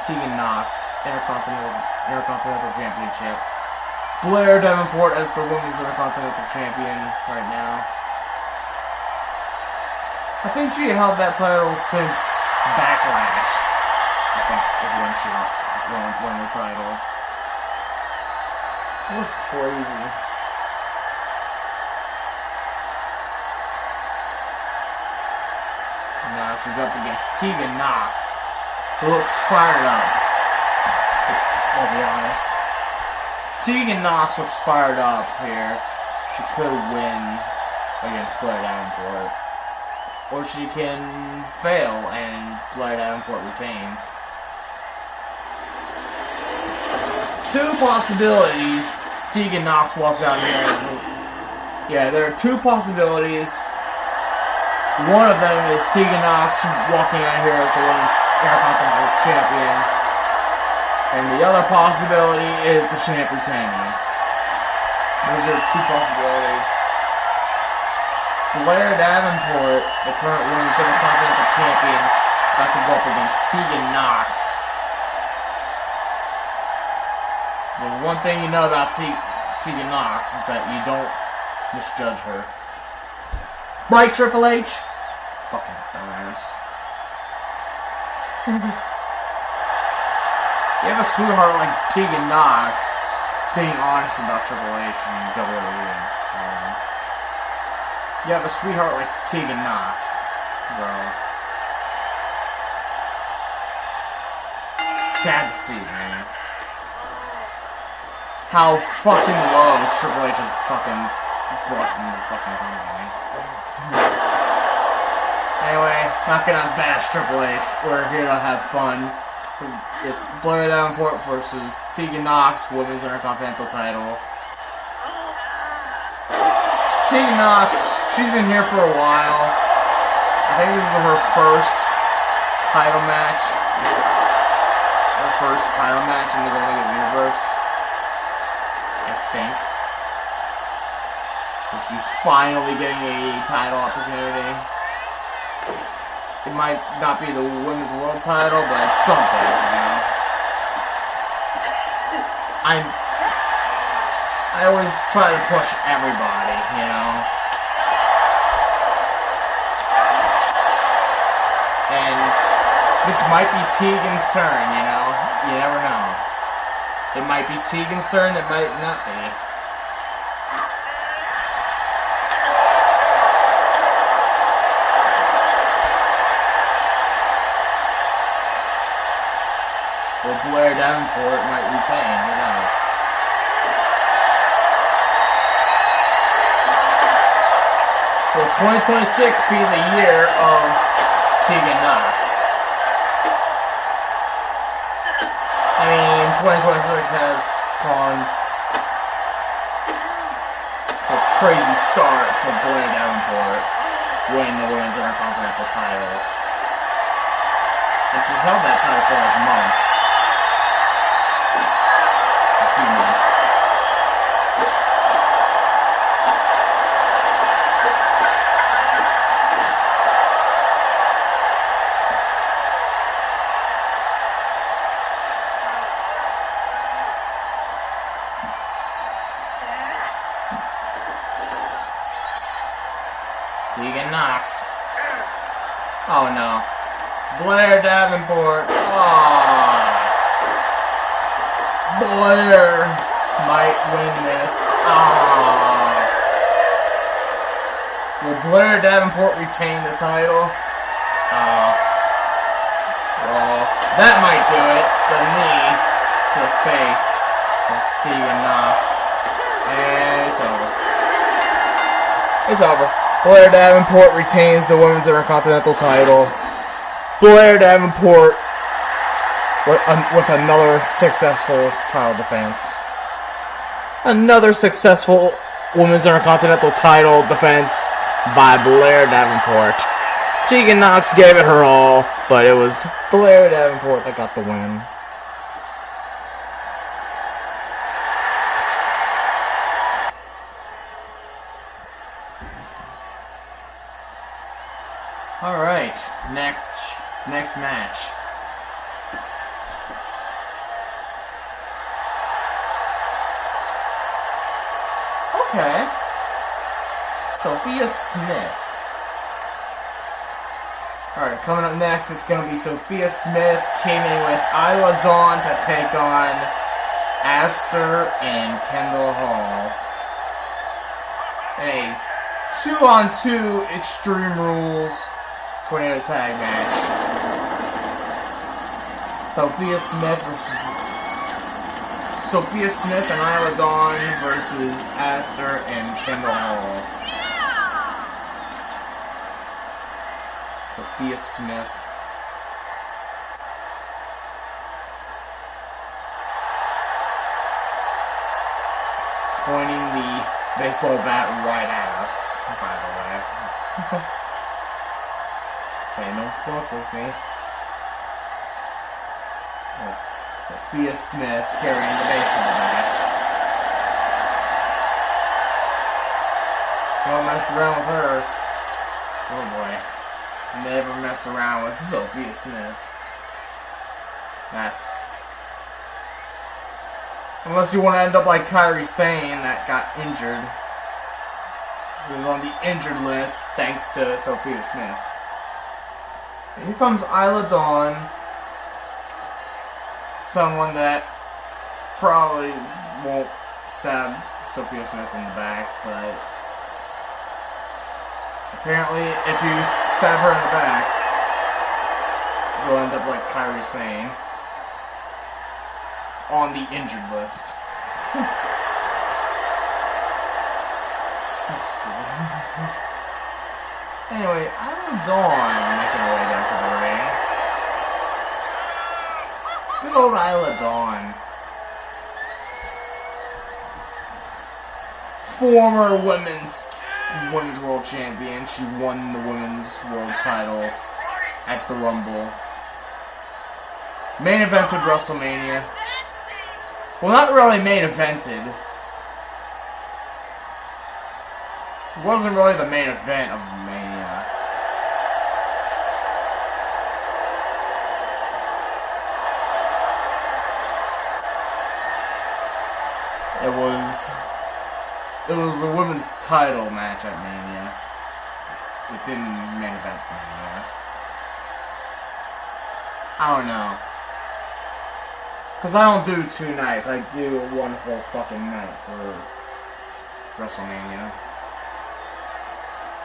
Tegan Knox, Intercontinental Championship. Blair Davenport as the Women's Intercontinental Champion right now. I think she held that title since Backlash. I think is when she won the title. It was crazy. Now she's up against Tegan Knox, who looks fired up. I'll be honest. Tegan Knox looks fired up here. She could win against Blair Davenport. Or she can fail and Blair Davenport retains. Two possibilities. Tegan Knox walks out here. Yeah, there are two possibilities. One of them is Tegan Knox walking out here as the Women's Intercontinental Champion. And the other possibility is the champ retaining. Those are two possibilities. Blair Davenport, the current Women's Intercontinental Champion, got to go up against Tegan Knox. The one thing you know about Tegan Knox is that you don't misjudge her. Right, Triple H? Fucking dumbass. You have a sweetheart like Tegan Knox being honest about Triple H and WWE. You have a sweetheart like Tegan Knox, bro. It's sad to see, man. How fucking low Triple H has fucking brought in the fucking company. Anyway, not gonna bash Triple H. We're here to have fun. It's Blair Davenport versus Tegan Knox, Women's Intercontinental title. Tegan Knox, she's been here for a while. I think this is her first title match. Her first title match in the Golden Nugget Universe. I think. So she's finally getting a title opportunity. It might not be the women's world title, but it's something, you know. I always try to push everybody, you know. And this might be Tegan's turn, you know. You never know. It might be Tegan's turn, it might not be. Well, Blair Davenport might retain, who knows. Will 2026 be the year of Tegan Knox? I mean, 2026 has gone to a crazy start for Blair Davenport winning the Women's Intercontinental title. And she's held that title for like months. A few months. Tegan Knox. Oh no. Blair Davenport. Oh. Blair might win this. Oh. Will Blair Davenport retain the title? Well, that might do it. The knee to the face of Tegan Knox. And it's over. It's over. Blair Davenport retains the Women's Intercontinental title. Blair Davenport with another successful title defense. Another successful Women's Intercontinental title defense by Blair Davenport. Tegan Knox gave it her all, but it was Blair Davenport that got the win. Alright, next match. Okay. Sophia Smith. Alright, coming up next, it's going to be Sophia Smith teaming with Isla Dawn to take on Aster and Kendall Hall. A 2-on-2 Extreme Rules tornado tag match. Sophia Smith and Isla Dawn versus Aster and Kendall Hall. Sophia Smith. Pointing the baseball bat right at us, by the way. Say no fuck with me. That's Sophia Smith carrying the baseball bat. Don't mess around with her. Oh boy. Never mess around with Sophia Smith. That's... Unless you want to end up like Kairi Sane that got injured. He was on the injured list thanks to Sophia Smith. And here comes Isla Dawn. Someone that probably won't stab Sophia Smith in the back, but apparently if you stab her in the back, you'll end up like Kairi Sane on the injured list. So stupid. Anyway, Isla Dawn making her way down to the ring. Good old Isla Dawn. Former women's world champion. She won the women's world title at the Rumble. Main evented WrestleMania. Well, not really main evented. It wasn't really the main event of Mania. it was the women's title match at Mania. It didn't main event Mania. I don't know. Because I don't do 2 nights. I do one whole fucking night for WrestleMania.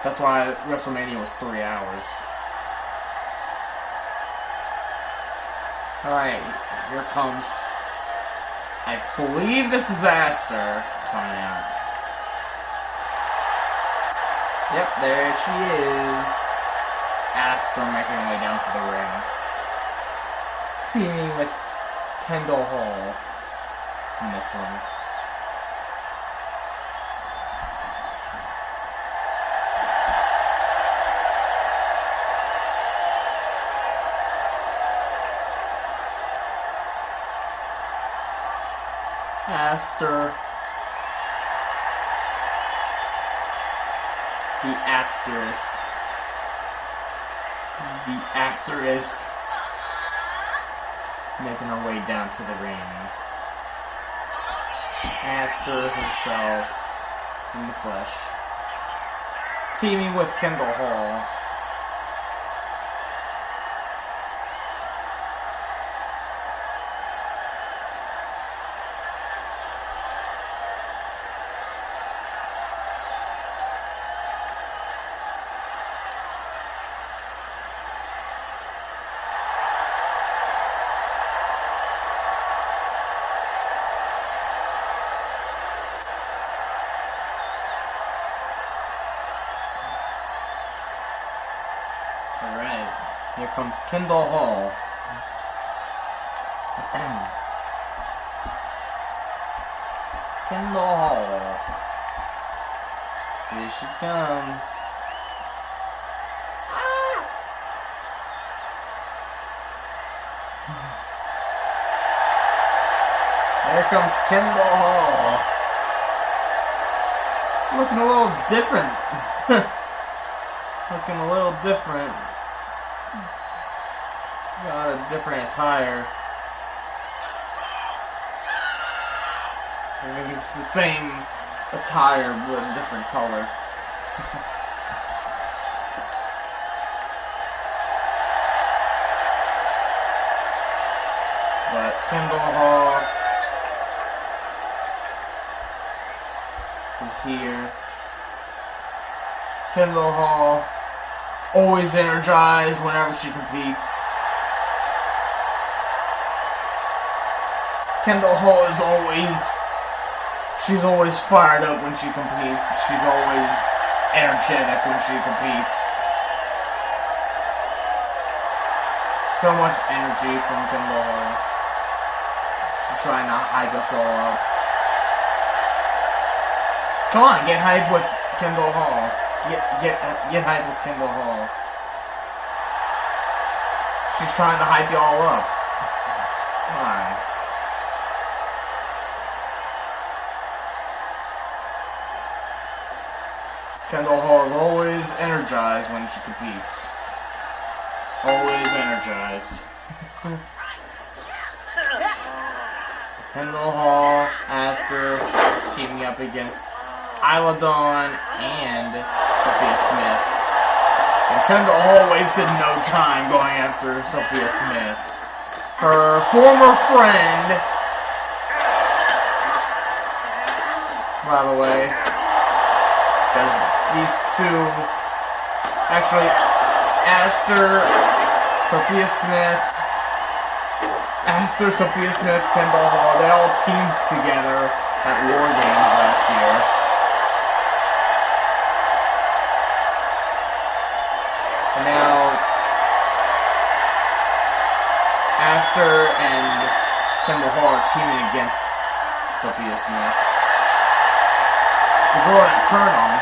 That's why WrestleMania was 3 hours. Alright, here comes... I believe this is Aster coming out. Yep, there she is. Aster making her way down to the ring. Teaming with Kendall Hall in this one. Aster. The asterisk. The asterisk. Making her way down to the ring. Aster herself in the flesh. Teaming with Kendall Hall. Alright, here comes Kendall Hall. Kendall Hall. Here she comes. There comes Kendall Hall. Looking a little different. Looking a little different. Got a different attire. I think it's the same attire, but a different color. But Kendall Hall is here. Kendall Hall, always energized whenever she competes. Kendall Hall is she's always fired up when she competes. She's always energetic when she competes. So much energy from Kendall Hall. She's trying to hype us all up. Come on, get hyped with Kendall Hall. Get hyped with Kendall Hall. She's trying to hype y'all up. Come on. Kendall Hall is always energized when she competes. Always energized. Kendall Hall, Aster, teaming up against Isla Dawn and Sophia Smith. And Kendall Hall wasted no time going after Sophia Smith. Her former friend, by the way. These two, actually, Aster, Sophia Smith, Kendall Hall, they all teamed together at War Games last year. And now, Aster and Kendall Hall are teaming against Sophia Smith. The girl that turned on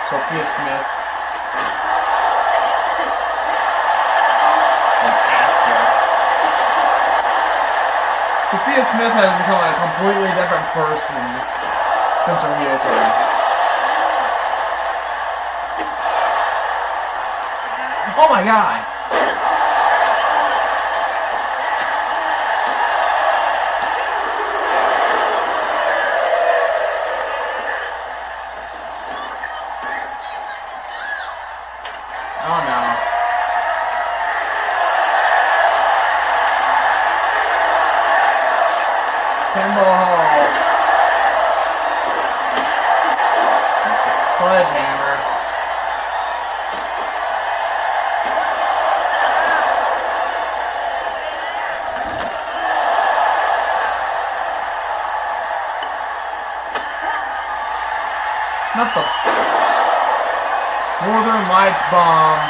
Sophia Smith and Aster. Sophia Smith has become a completely different person since her heel turn. Oh my god! Oh no. Pinball. Sledgehammer. Not the Northern Lights bomb.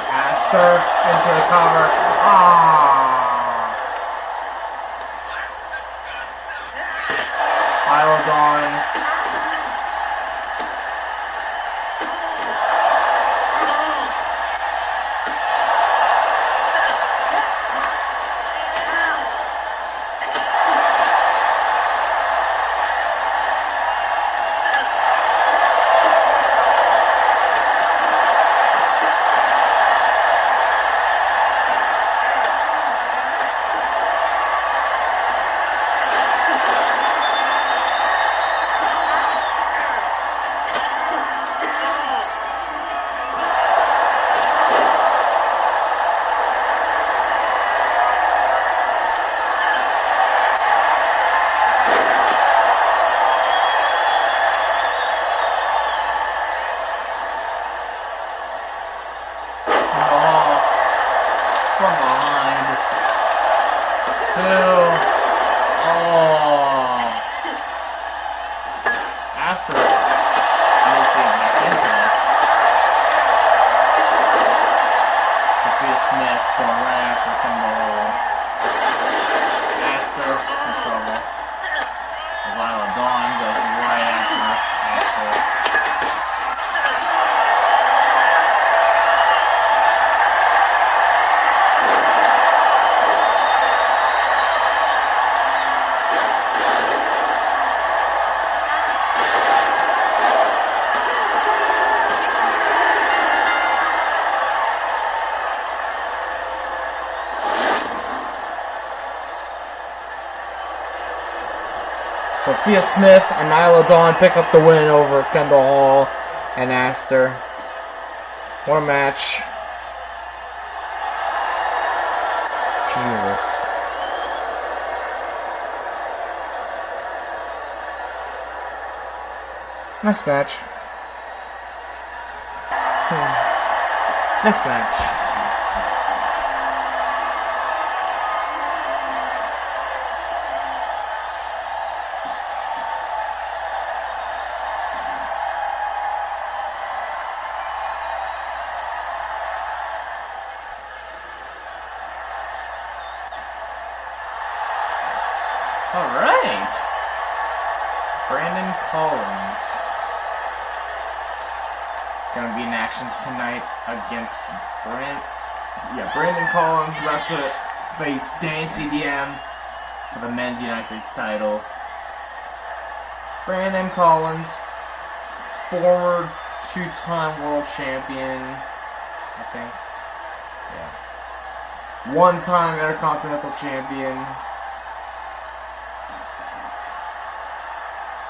Aster into the cover. Ilodon. From behind. Two. Oh. After missing back into this. Sophia Smith going right after Kimball. Aster in trouble. Lila Dawn goes right after Aster. Sophia Smith and Nyla Dawn pick up the win over Kendall Hall and Aster. What a match. Jesus. Next match. Next match. Alright. Brandon Collins. Gonna be in action tonight against Brandon Collins about to face Dan TDM for the men's United States title. Brandon Collins, former two-time world champion, I think. Yeah. One-time Intercontinental champion.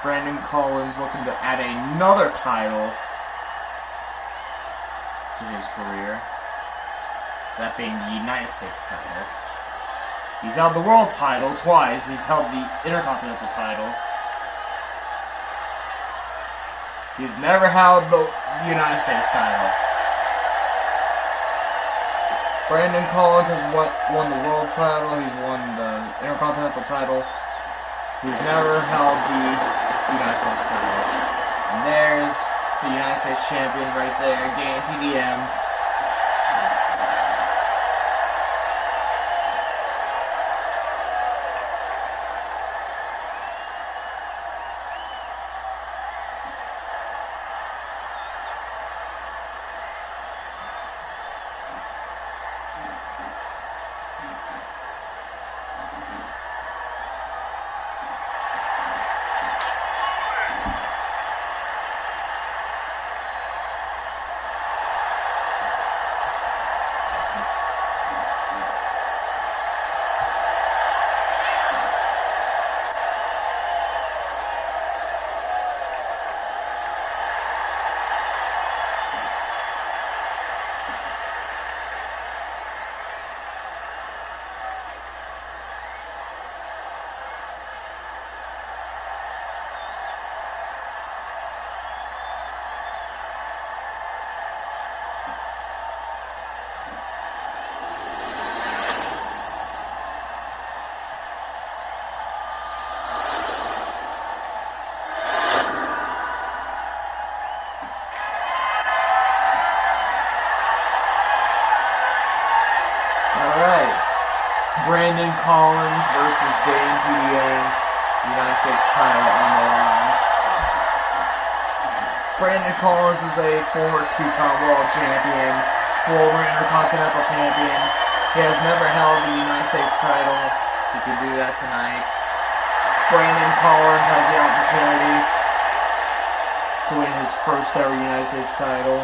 Brandon Collins looking to add another title to his career. That being the United States title. He's held the world title twice. He's held the Intercontinental title. He's never held the United States title. Brandon Collins has won the world title. He's won the Intercontinental title. He's never held the United States title. And there's the United States champion right there, Dan TDM. Brandon Collins versus Dane Yang, United States title on the line. Brandon Collins is a former two-time world champion, former Intercontinental champion. He has never held the United States title. He could do that tonight. Brandon Collins has the opportunity to win his first ever United States title.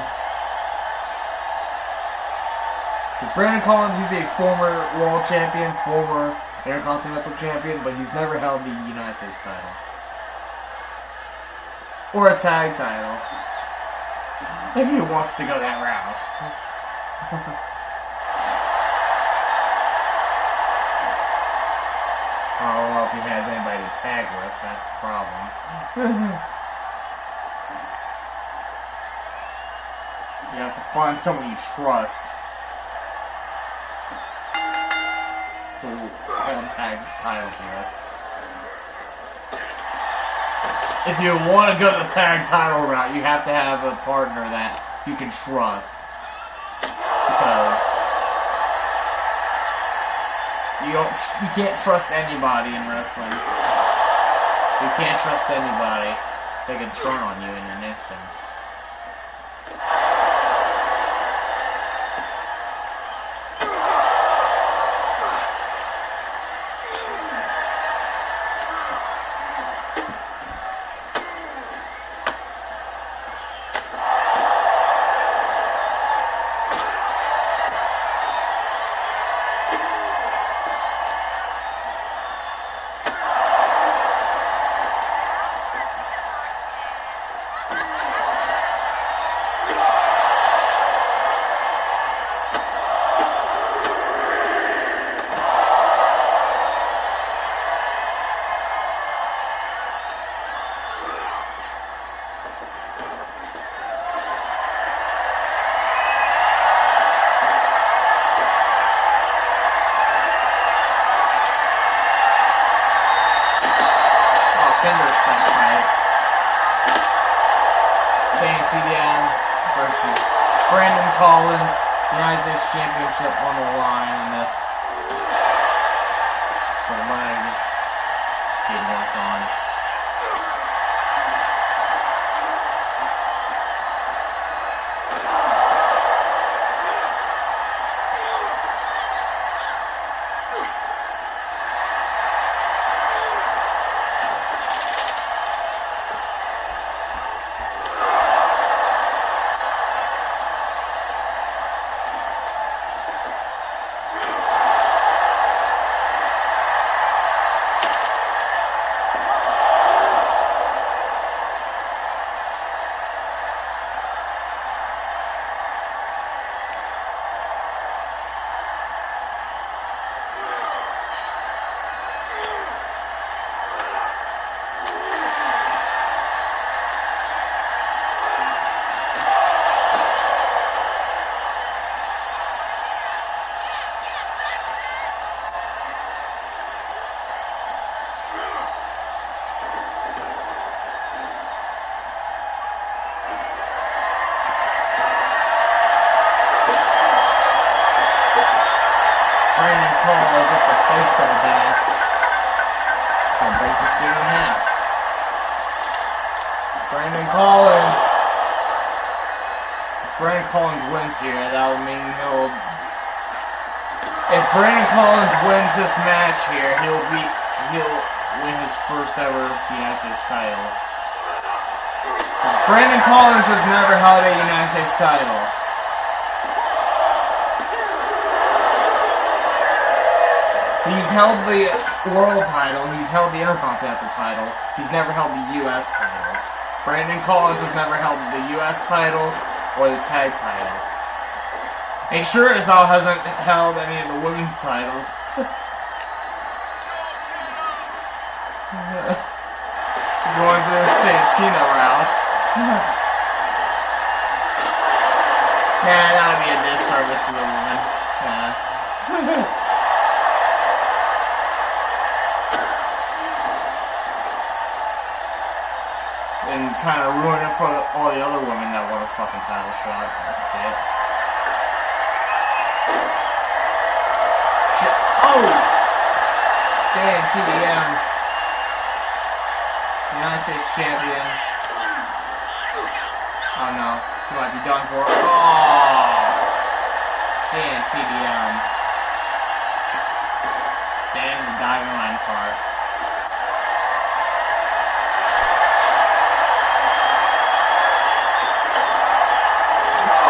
Brandon Collins, he's a former world champion, former Intercontinental champion, but he's never held the United States title. Or a tag title. If he wants to go that route. I don't know if he has anybody to tag with, that's the problem. You have to find someone you trust to hold tag titles with. If you want to go the tag title route, you have to have a partner that you can trust. Because you can't trust anybody in wrestling. You can't trust anybody. They can turn on you in an instant. Versus Brandon Collins, United States Championship on the line in this. The leg getting worked on. Brandon Collins with the face of the back. Gonna break this dude in half. Brandon Collins. If Brandon Collins wins here, that would mean he'll... If Brandon Collins wins this match here, he'll win his first ever United States title. Brandon Collins has never held a United States title. He's held the world title, he's held the Intercontinental title, he's never held the U.S. title. Brandon Collins has never held the U.S. title or the tag title. And sure as hell hasn't held any of the women's titles. Going to the Santino route. Nah, that would be a disservice to the woman. Nah. And kind of ruin it for all the other women that want a fucking title shot. That's it. Shit. Oh! Dan TDM, United States champion. Oh no, he might be done for. Oh, Dan TDM. Dan the Diamond Line card.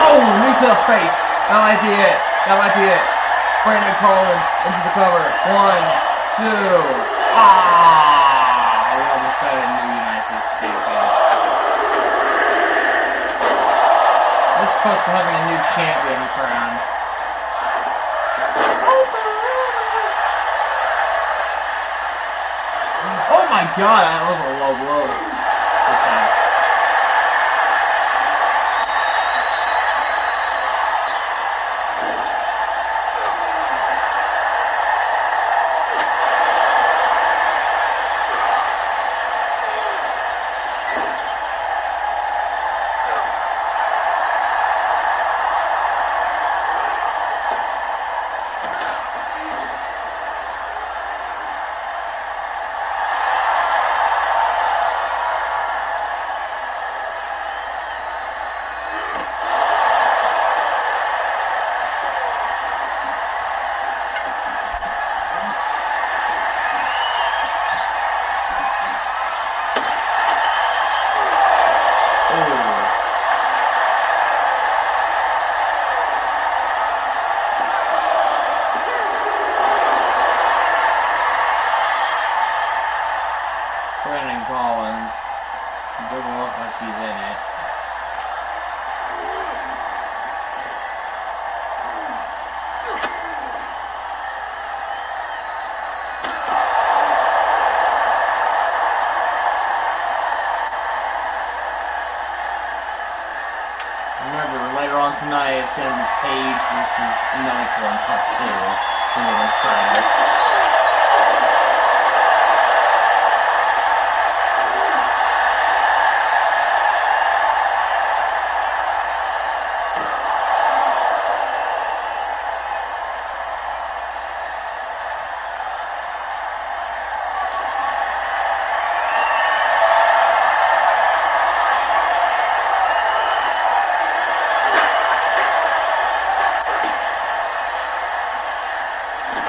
Oh, knee to the face. That might be it. That might be it. Brandon Collins into the cover. 1, 2. Ah! We almost had a new United States champion. This is close to having a new champion crown. Oh my god, that was a low blow. Good times. Brandon Collins. It doesn't look like he's in it. Remember, later on tonight, it's going to be Paige versus Nugget on Part 2 for the title.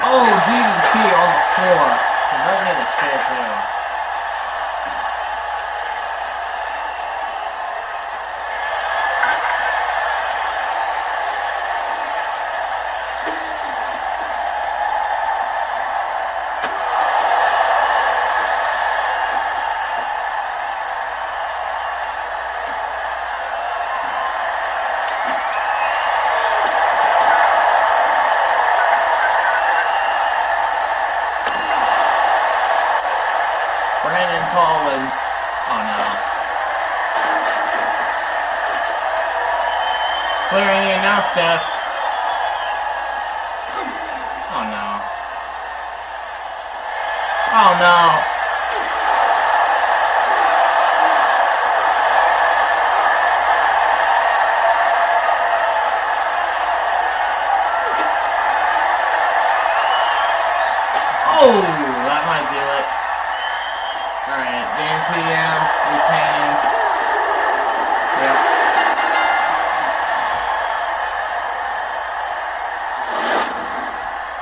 Oh, DDT on the floor. Right near the chair, too. Brandon Collins. Oh no. Clearing the announce desk. Oh no. Oh no. Oh, that might do it. Alright, JMCM retains. Yep.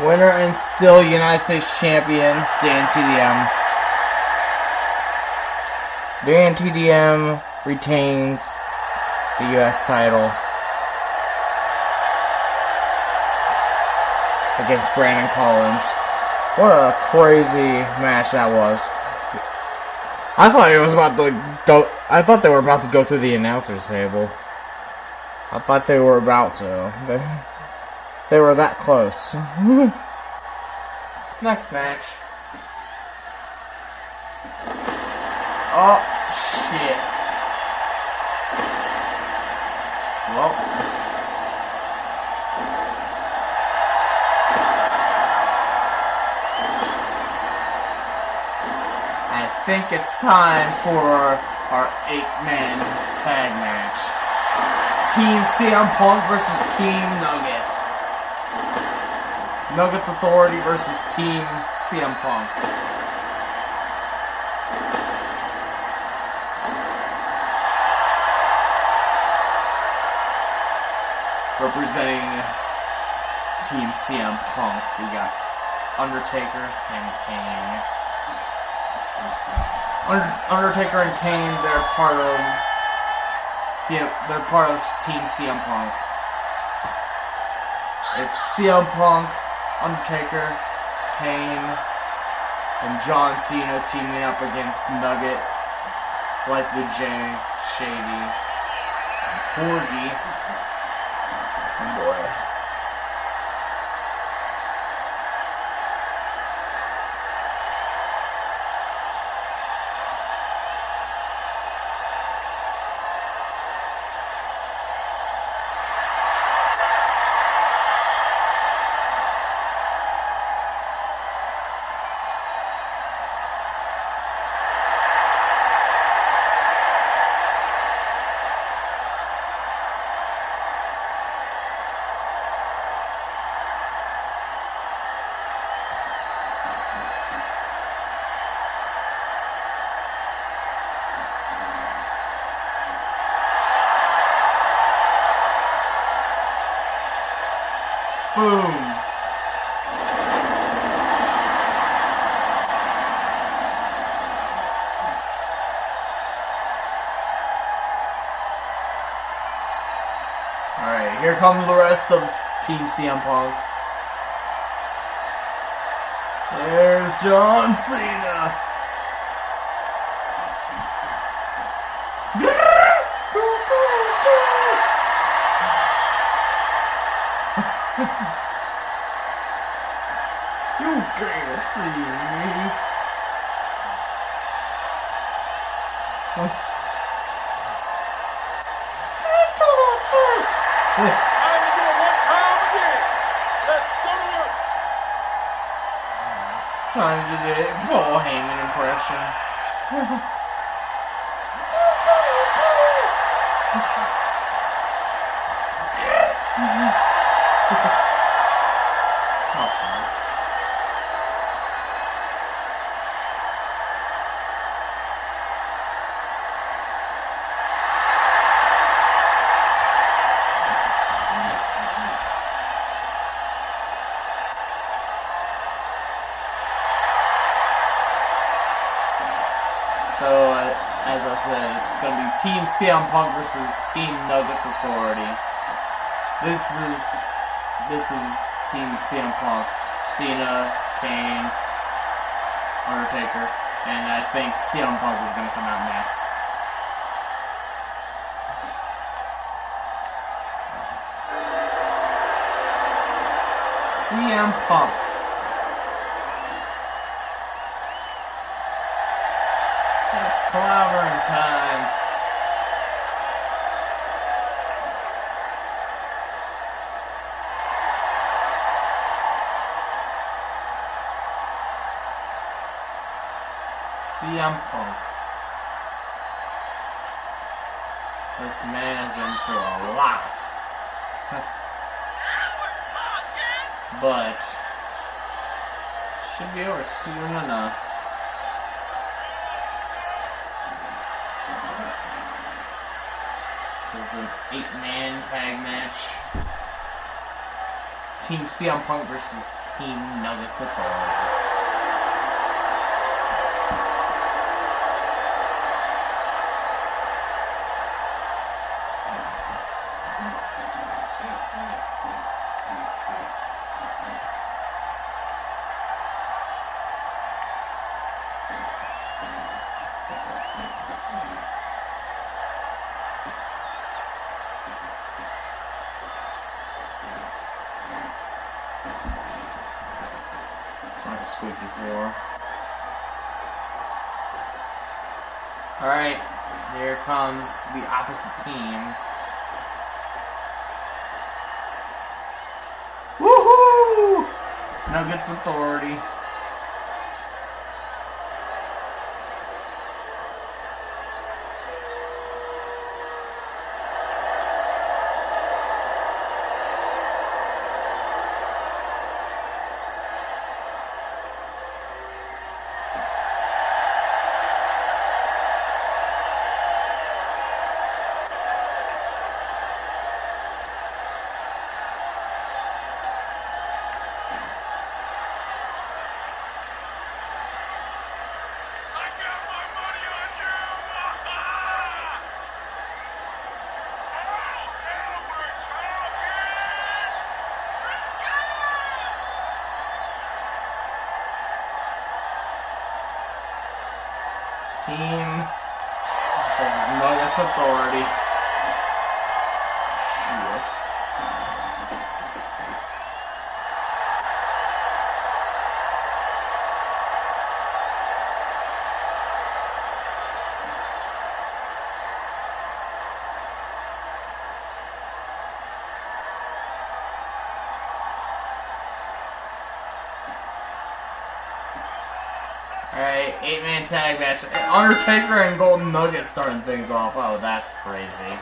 Winner and still United States champion, Dan TDM. Dan TDM retains the US title against Brandon Collins. What a crazy match that was. I thought it was about to go. I thought they were about to go through the announcer's table. I thought they were about to. They were that close. Next match. Oh, shit. Well. I think it's time for our 8-man tag match. Team CM Punk versus Team Nugget. Nugget Authority versus Team CM Punk. Representing Team CM Punk, we got Undertaker and Kane. Undertaker and Kane, they're part of Team CM Punk. It's CM Punk, Undertaker, Kane, and John Cena teaming up against Nugget, like the J, Shady, and Corgi. Oh boy. Boom. Alright, here comes the rest of Team CM Punk. There's John Cena. You can't see me. Trying to do the Paul Heyman impression. So, as I said, it's going to be Team CM Punk versus Team Nugget's Authority. This is Team CM Punk, Cena, Kane, Undertaker, and I think CM Punk is going to come out next. CM Punk. Clobbering time. CM Punk. This man has been through a lot. But should be over soon enough. It's an 8-man tag match. Team CM Punk versus Team Nugget Authority. Squeaky floor. Alright, here comes the opposite team. Woohoo! Nugget's Authority. team versus Nuggets Authority. Shit. Alright, 8-man tag match. Undertaker and Golden Nugget starting things off. Oh, that's crazy.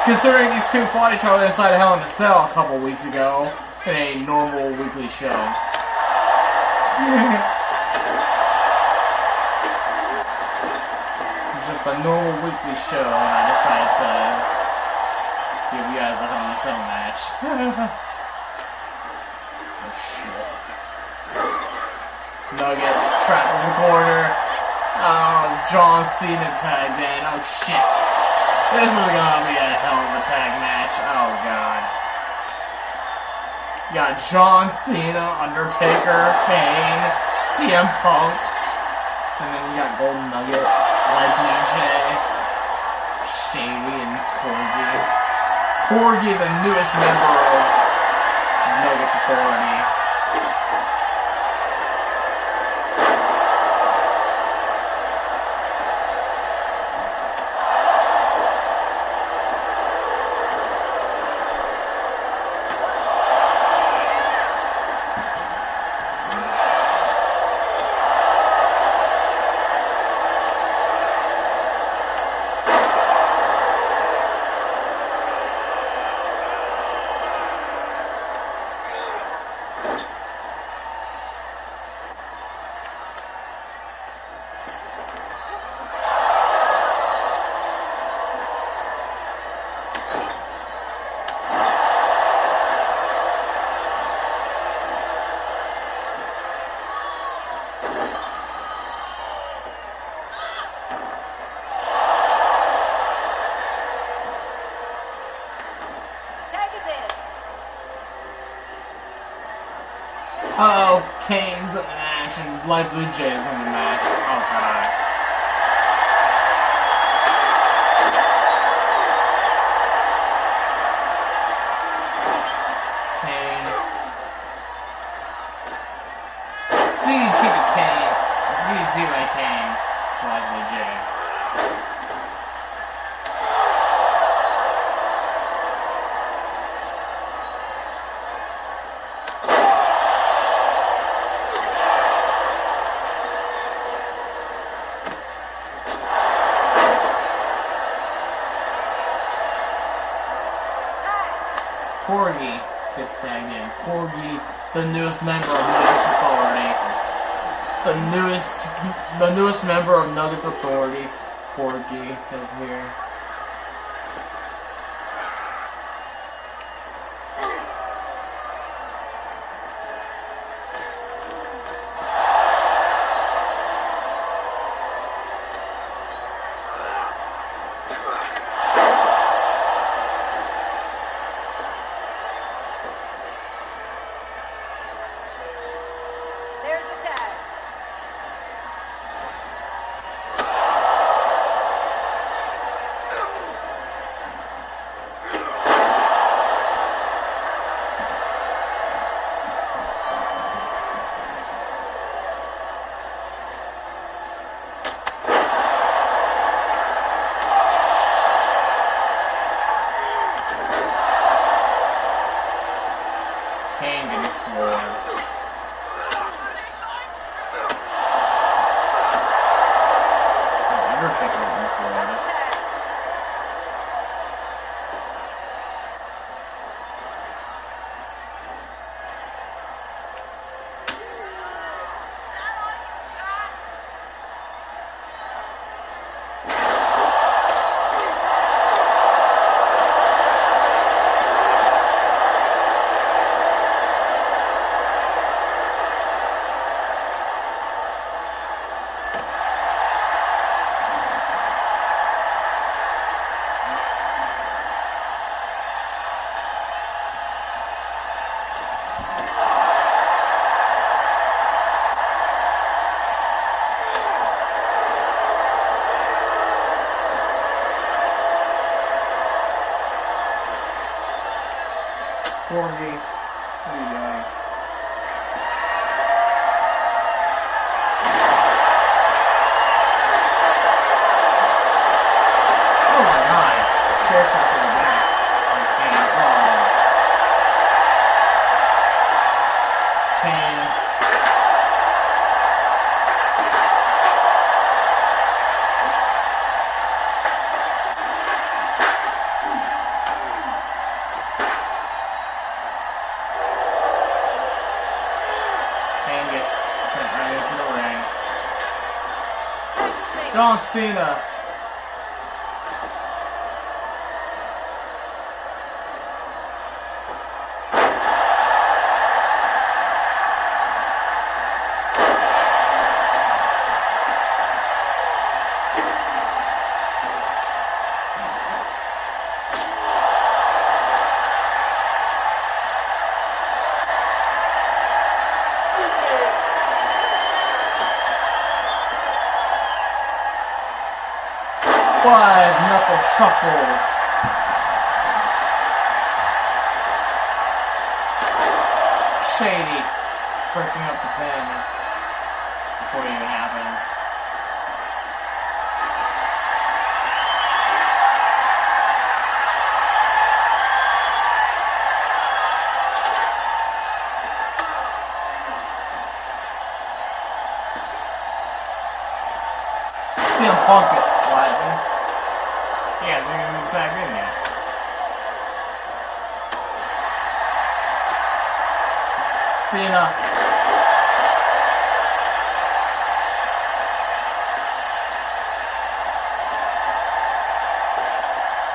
Considering these two fought each other inside a Hell in a Cell a couple weeks ago in a normal weekly show. It's just a normal weekly show, and I decided to give you guys a Hell in a Cell match. Oh shit. Nugget trapped in the corner. Oh, John Cena tagged in. Oh shit. This is gonna be a hell of a tag match. Oh god. You got John Cena, Undertaker, Kane, CM Punk, and then you got Golden Nugget, like DJ, Shady, and Corgi. Corgi, the newest member of Nuggets Authority. Uh-oh, Kane's in the match and Light Blue Jay's in the match. Oh god. Kane. DDT to Kane. DDT by Kane. It's Light Blue Jay. Corgi gets tagged in. Corgi, the newest member of Nuggets Authority. The newest member of Nuggets Authority. Corgi is here. Corgi, what are you doing? Oh my god. Chair shot to the back. Kane. Kane gets sent right into the ring. John Cena. Five knuckle shuffle. Shady breaking up the pin before it even happens. CM Punk gets flattened. Yeah, they're gonna be tagged in yet. Cena.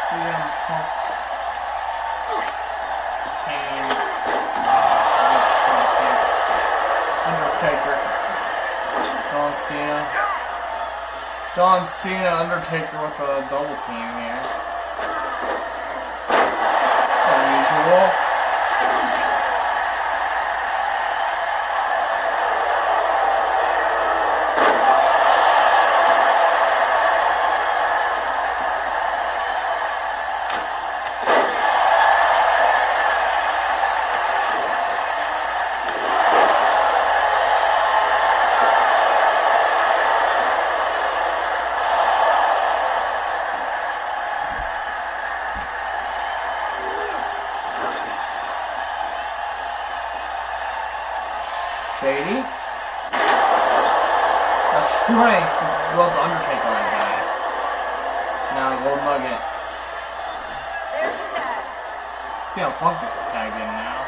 CM Punk. Kane. Undertaker. John Cena. John Cena, Undertaker with a double team here. Unusual. Shady. The strength was Undertaker like that. Now Gold Nugget. There's the tag. See how Punk gets tagged in now.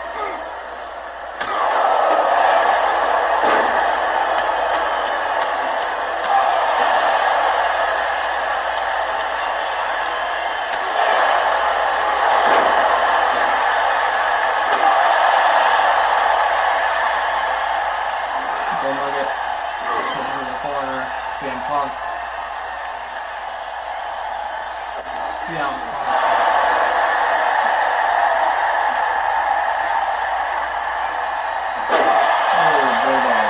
Gold Nugget into the corner. CM Punk. CM Punk. Oh, Bulldog.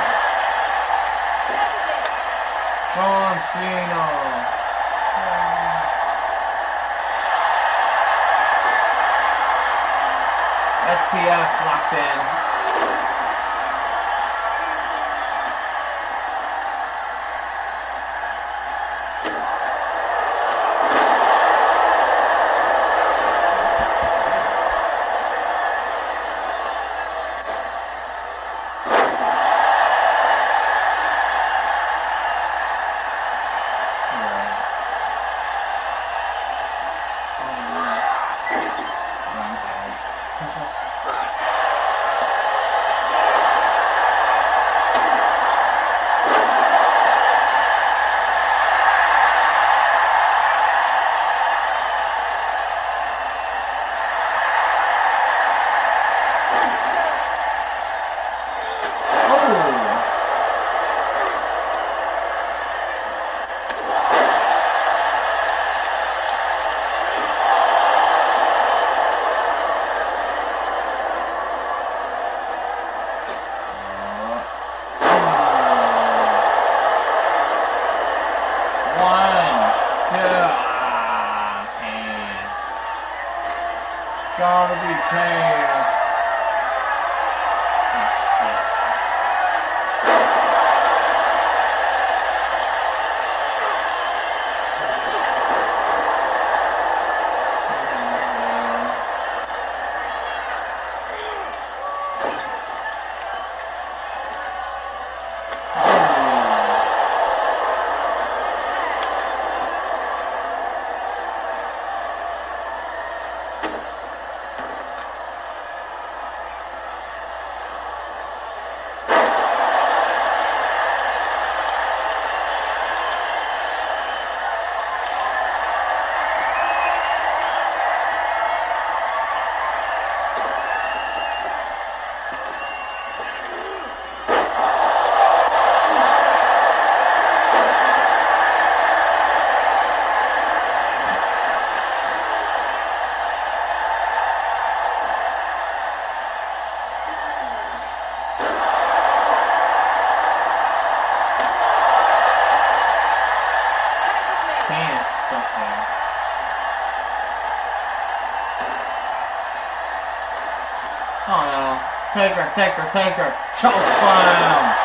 John Cena. STF locked in. Gotta be Kane. Oh no. Taker. Choke slam.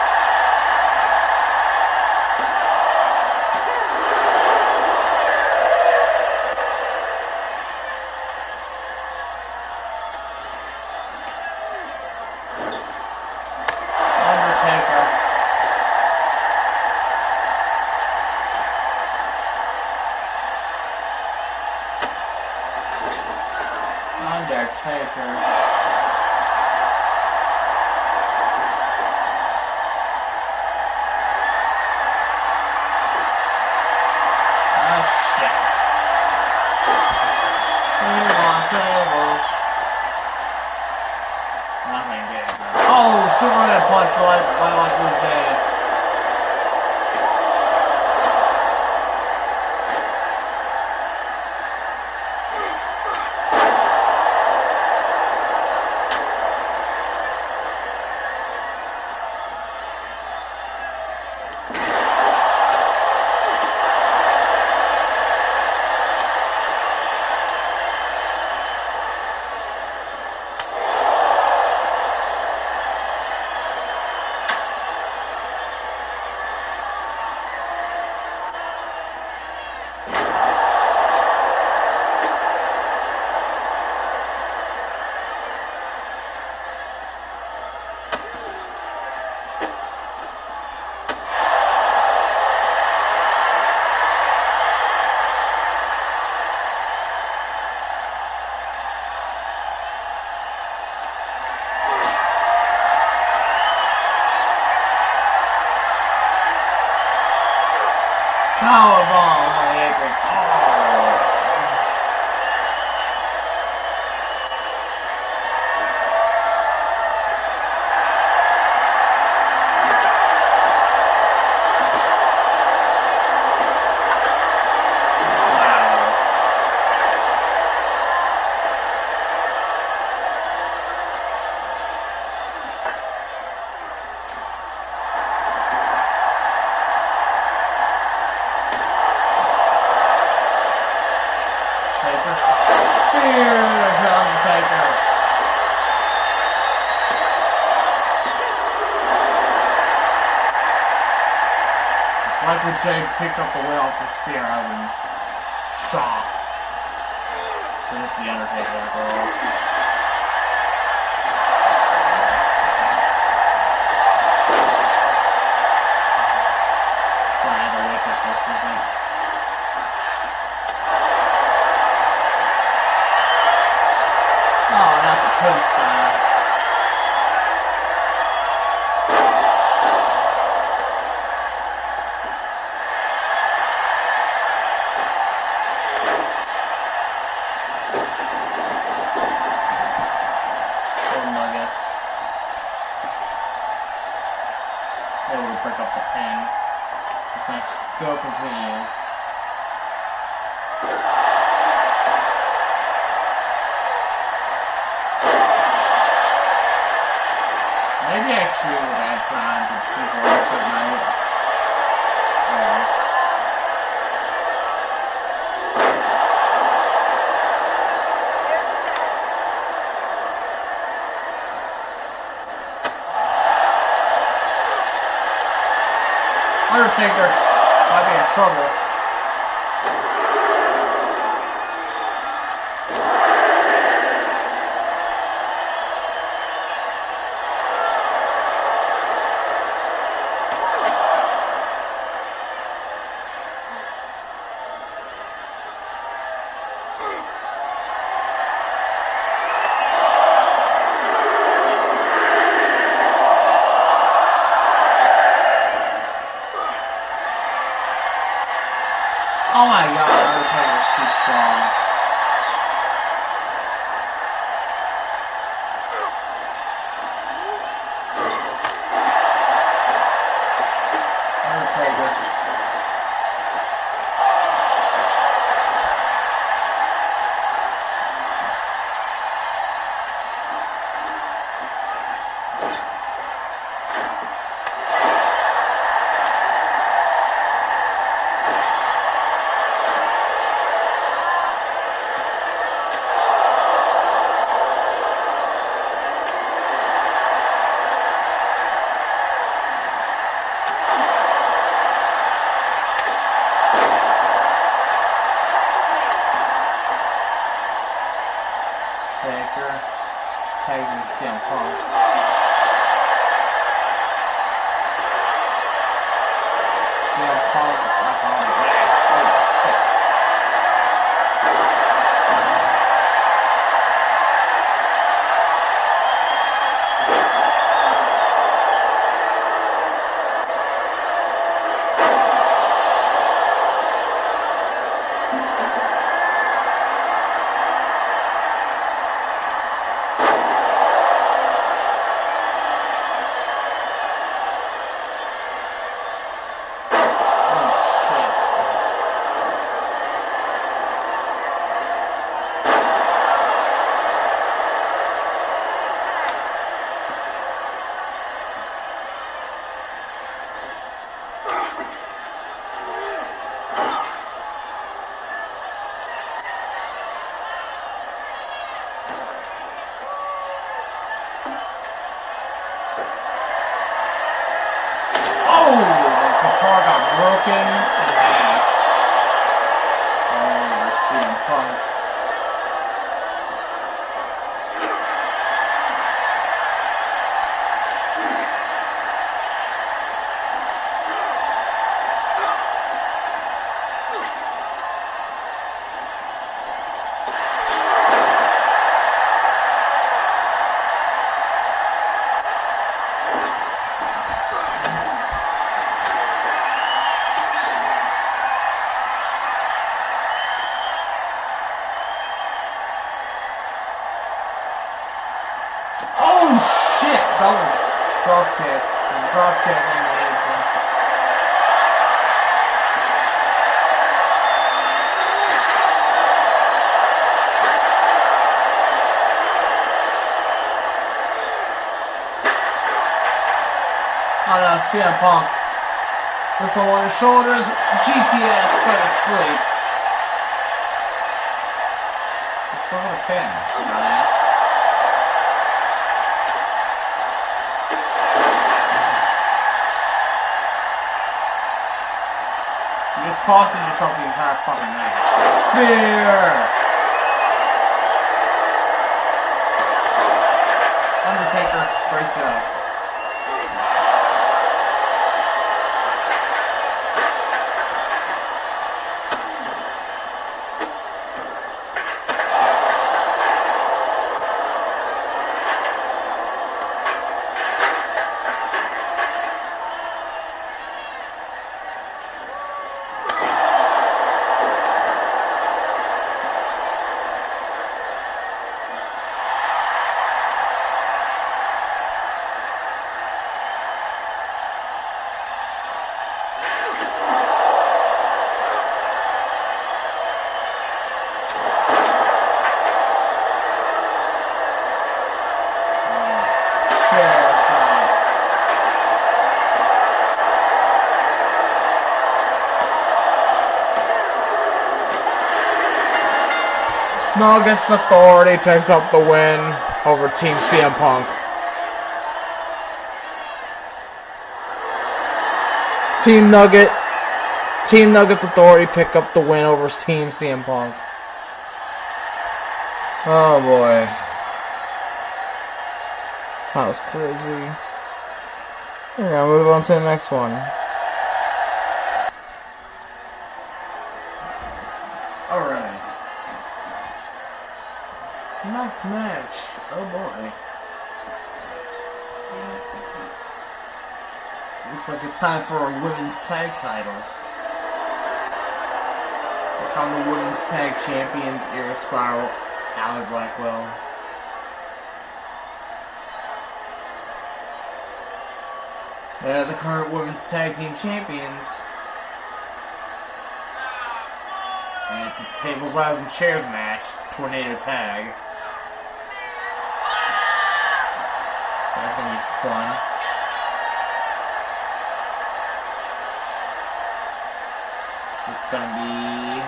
Undertaker. Oh shit. Tables. Nothing getting done. Oh, Superman punch like we said. Powerbomb on the apron. Oh. Like when Jay picked up the weight off the spear, I was shocked. This is the Undertaker after all. Sorry, I had to wake up for a second. Oh, not the tombstone. Nugget. They will break up the pin. This match still continues. Maybe I should have had time to people else at night. There's the tag. Undertaker might be in trouble. Taker. Tags in CM Punk. CM Punk like on the back. Oh shit. Guitar got broken in half. Oh, CM Punk. Oh shit! Double drop kick. Drop kick on the apron. Oh no, CM Punk. With him on his shoulders, GPS fell asleep. Let's go with a pin. Dumbass. You just costed yourself the entire fucking match. Spear! Undertaker breaks it up. Nugget's Authority picks up the win over Team CM Punk. Team Nugget's Authority pick up the win over Team CM Punk. Oh boy. That was crazy. We're gonna move on to the next one. Alright. Nice match. Oh boy. Looks like it's time for our women's tag titles. Look on the women's tag champions, Era Spiral, Allie Blackwell. They're the current women's tag team champions. And it's a tables, ladders, and chairs match. Tornado tag. That's gonna be fun. So it's gonna be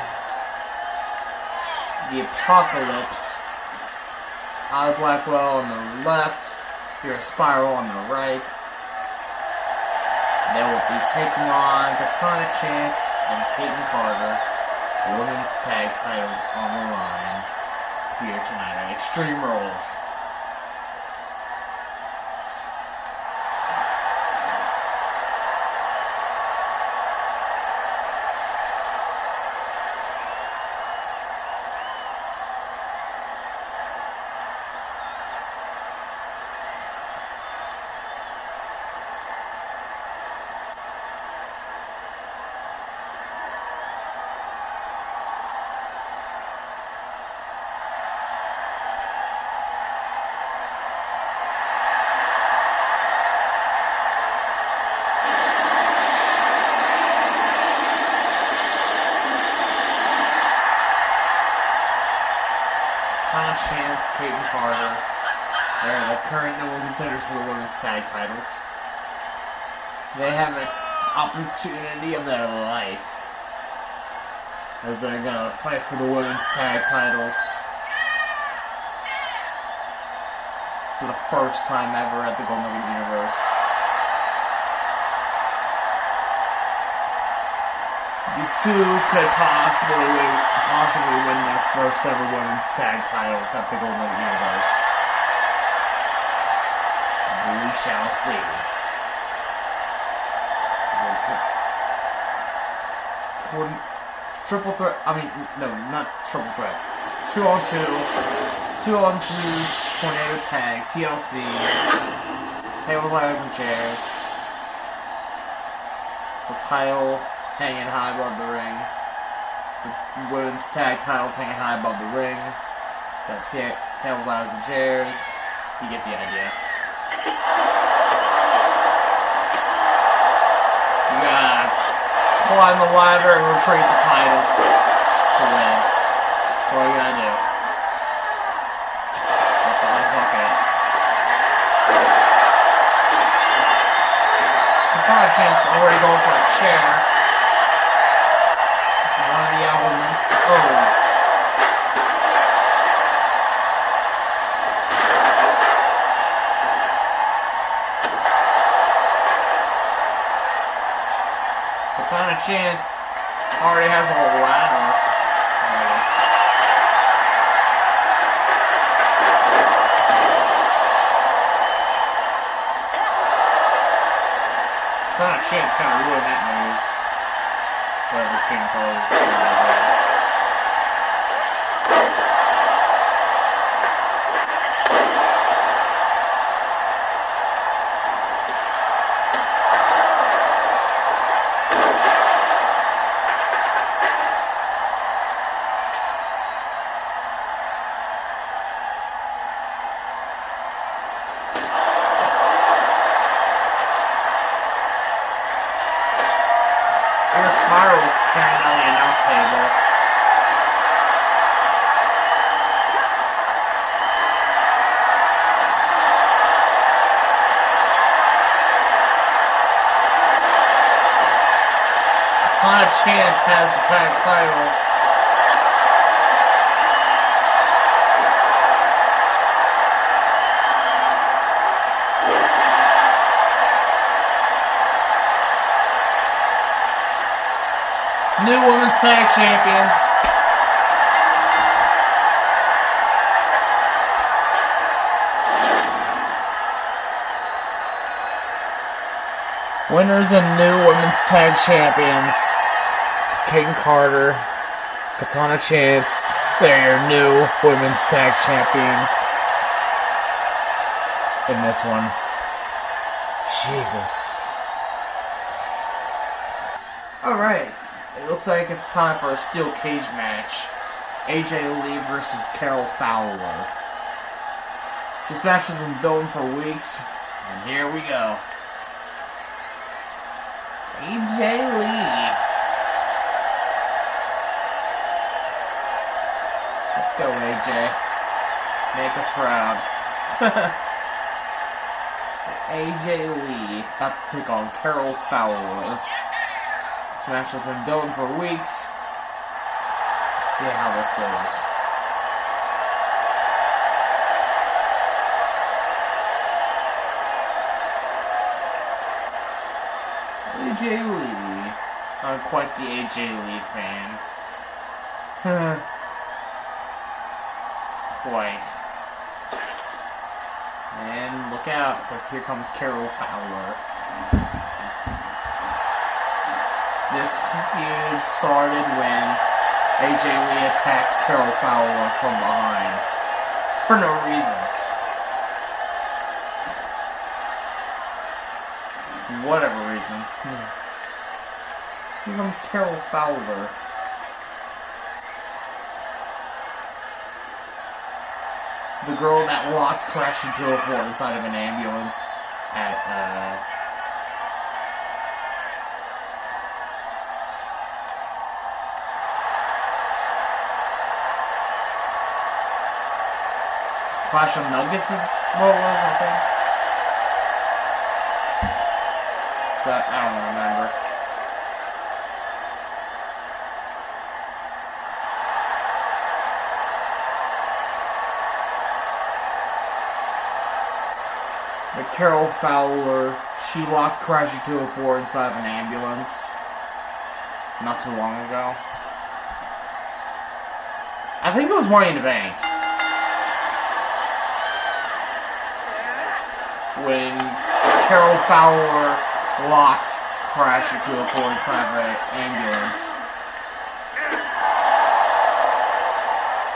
the Apocalypse. Allie Blackwell on the left. Here a Spiral on the right. They will be taking on Katana Chance and Peyton Carter. Women's tag titles on the line. here tonight on Extreme Rules. Chance, Peyton Carter. They're the current number one contenders for the women's tag titles. They have an opportunity of their life as they're gonna fight for the women's tag titles for the first time ever at the Golden Nugget Universe. These two could possibly win their first ever women's tag titles at the Golden Nugget Universe. We shall see. Triple threat. I mean, no, not triple threat. 2-on-2, 2-on-2, tornado tag, TLC, tables, ladders, and chairs. The title hanging high above the ring. The women's tag titles hanging high above the ring. The tables, ladders, and chairs. You get the idea. You gotta climb the ladder and retrieve the title to win. That's all you gotta do. Chance already going for a chair. One of the elements. Oh. Katana Chance already has a whole ladder. Chance kind of ruined that move. Whatever King calls it. Spiral carrying on the announce table. Katana Chance has the tag titles. New Women's Tag Champions. Winners and new Women's Tag Champions. Peyton Carter, Katana Chance. They're your new Women's Tag Champions. In this one. Jesus. Alright. It looks like it's time for a steel cage match. AJ Lee versus Carol Fowler. This match has been building for weeks, and here we go. AJ Lee. Let's go, AJ. Make us proud. AJ Lee about to take on Carol Fowler. This match has been building for weeks. Let's see how this goes. AJ Lee. I'm quite the AJ Lee fan. quite. And look out, because here comes Carol Fowler. This feud started when AJ Lee attacked Carol Fowler from behind. For no reason. Whatever reason. Here comes Carol Fowler. The girl that locked crashed into a floor inside of an ambulance at, Clash of Nuggets is what it was, I think. But I don't remember. But Carol Fowler, she locked crashing to a floor inside of an ambulance not too long ago. I think it was Money in the Bank. When Carol Fowler locked crashing to a floor inside of an ambulance.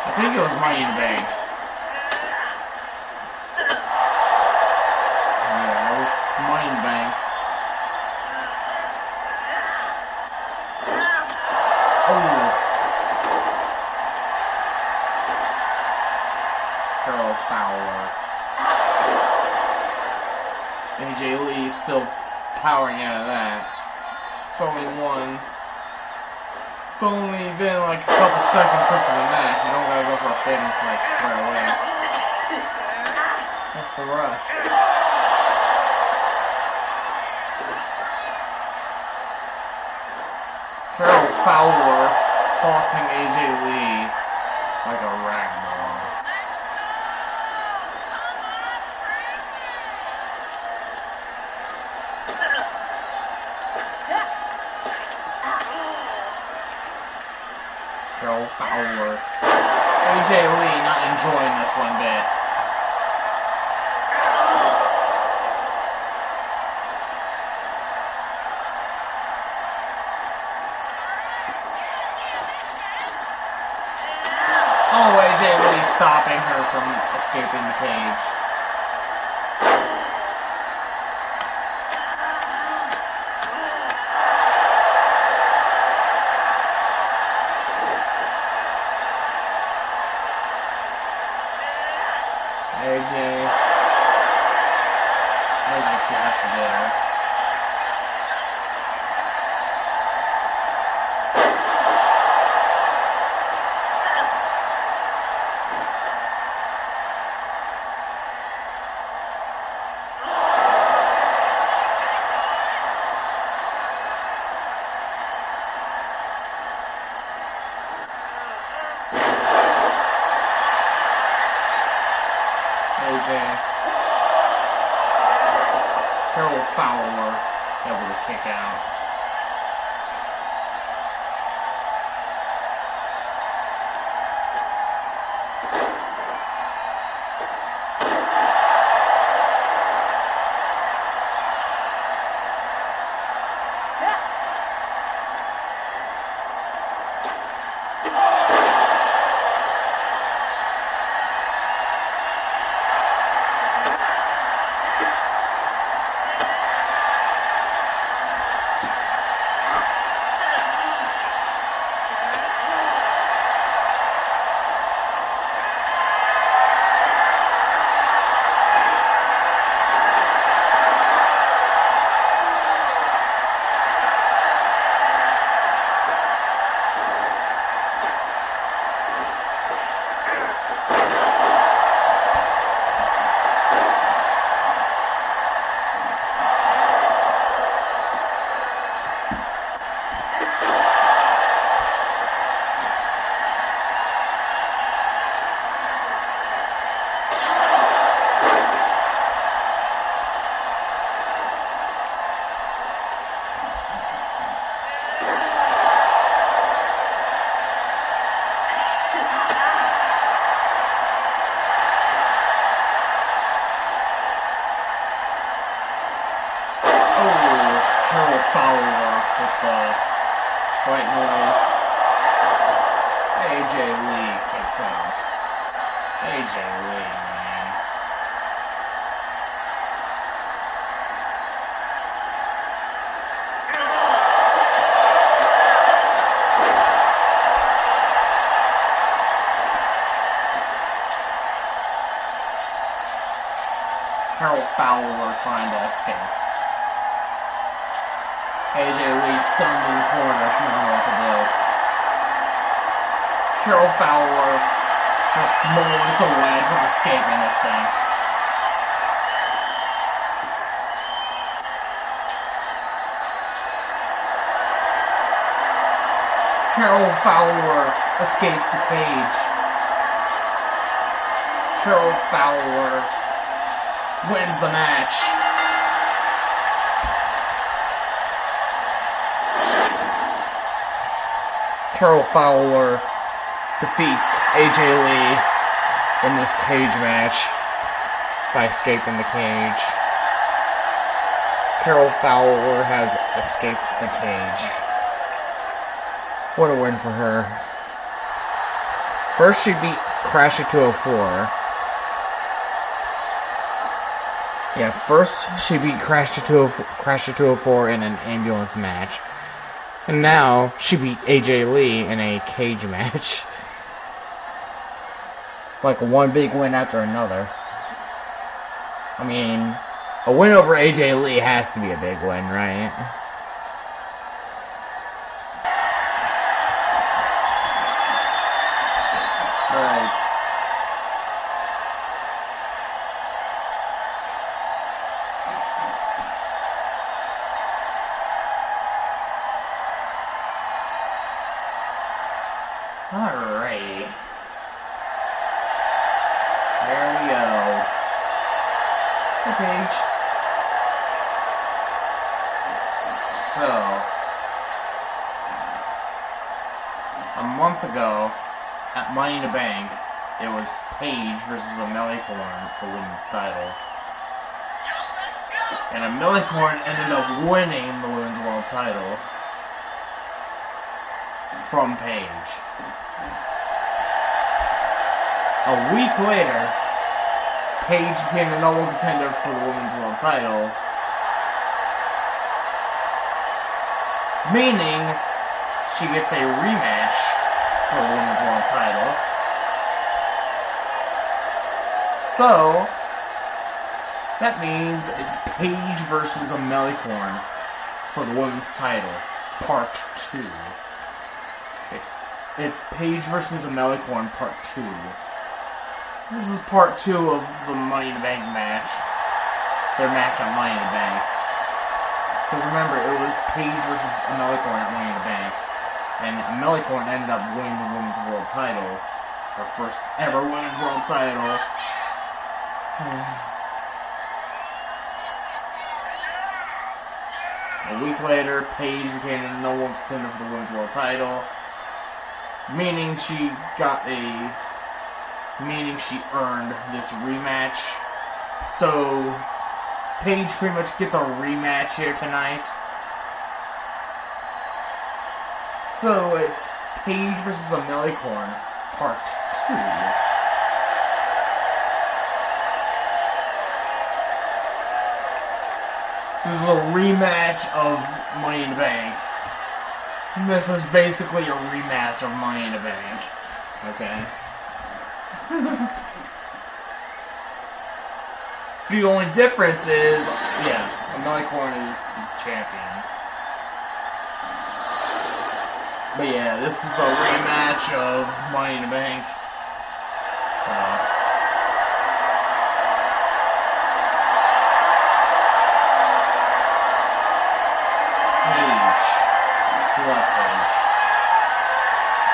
I think it was Money in the Bank. Yeah, it was Money in the Bank. Oh. Carol Fowler. AJ Lee still powering out of that. It's only one. It's only been like a couple seconds into the match. You don't gotta go for a pin like right away. That's the rush. Carol Fowler tossing AJ Lee like a ragdoll. Carol Fowler. AJ Lee not enjoying this one bit. Oh, AJ Lee stopping her from escaping the cage. AJ. Knows what she has to do. Carol Fowler able to kick out. White noise. AJ Lee kicks out. AJ Lee, man. Carol Fowler trying to escape. AJ Lee stunned in the corner, not knowing what to do. Carol Fowler just moments away from escaping this thing. Carol Fowler escapes the cage. Carol Fowler wins the match. Carol Fowler defeats AJ Lee in this cage match by escaping the cage. Carol Fowler has escaped the cage. What a win for her. First she beat Crash at 204. Yeah, first she beat Crash at 204 in an ambulance match. And now she beat AJ Lee in a cage match. Like one big win after another. I mean, a win over AJ Lee has to be a big win, right? Alright. Alrighty. There we go. Hey, Paige. So, a month ago, at Money in the Bank, it was Paige versus Amelicorn for women's title. And Amelicorn ended up winning the women's world title from Paige. A week later, Paige became the number one contender for the women's world title, meaning she gets a rematch for the women's world title. So, that means it's Paige versus Amelicorn for the women's title, part 2. It's Paige versus Amelicorn, part 2. This is part 2 of the Money in the Bank match. Their match at Money in the Bank. Because remember, it was Paige versus Amelicorn at Money in the Bank. And Amelicorn ended up winning the women's world title. Her first ever women's world title. A week later, Paige became the number one contender for the women's world title. Meaning she earned this rematch. So, Paige pretty much gets a rematch here tonight. So, it's Paige versus Amelicorn, part 2. This is a rematch of Money in the Bank. This is basically a rematch of Money in the Bank. Okay? The only difference is, Amelicorn is the champion. But yeah, this is a rematch of Money in the Bank. So. Paige. Left Paige.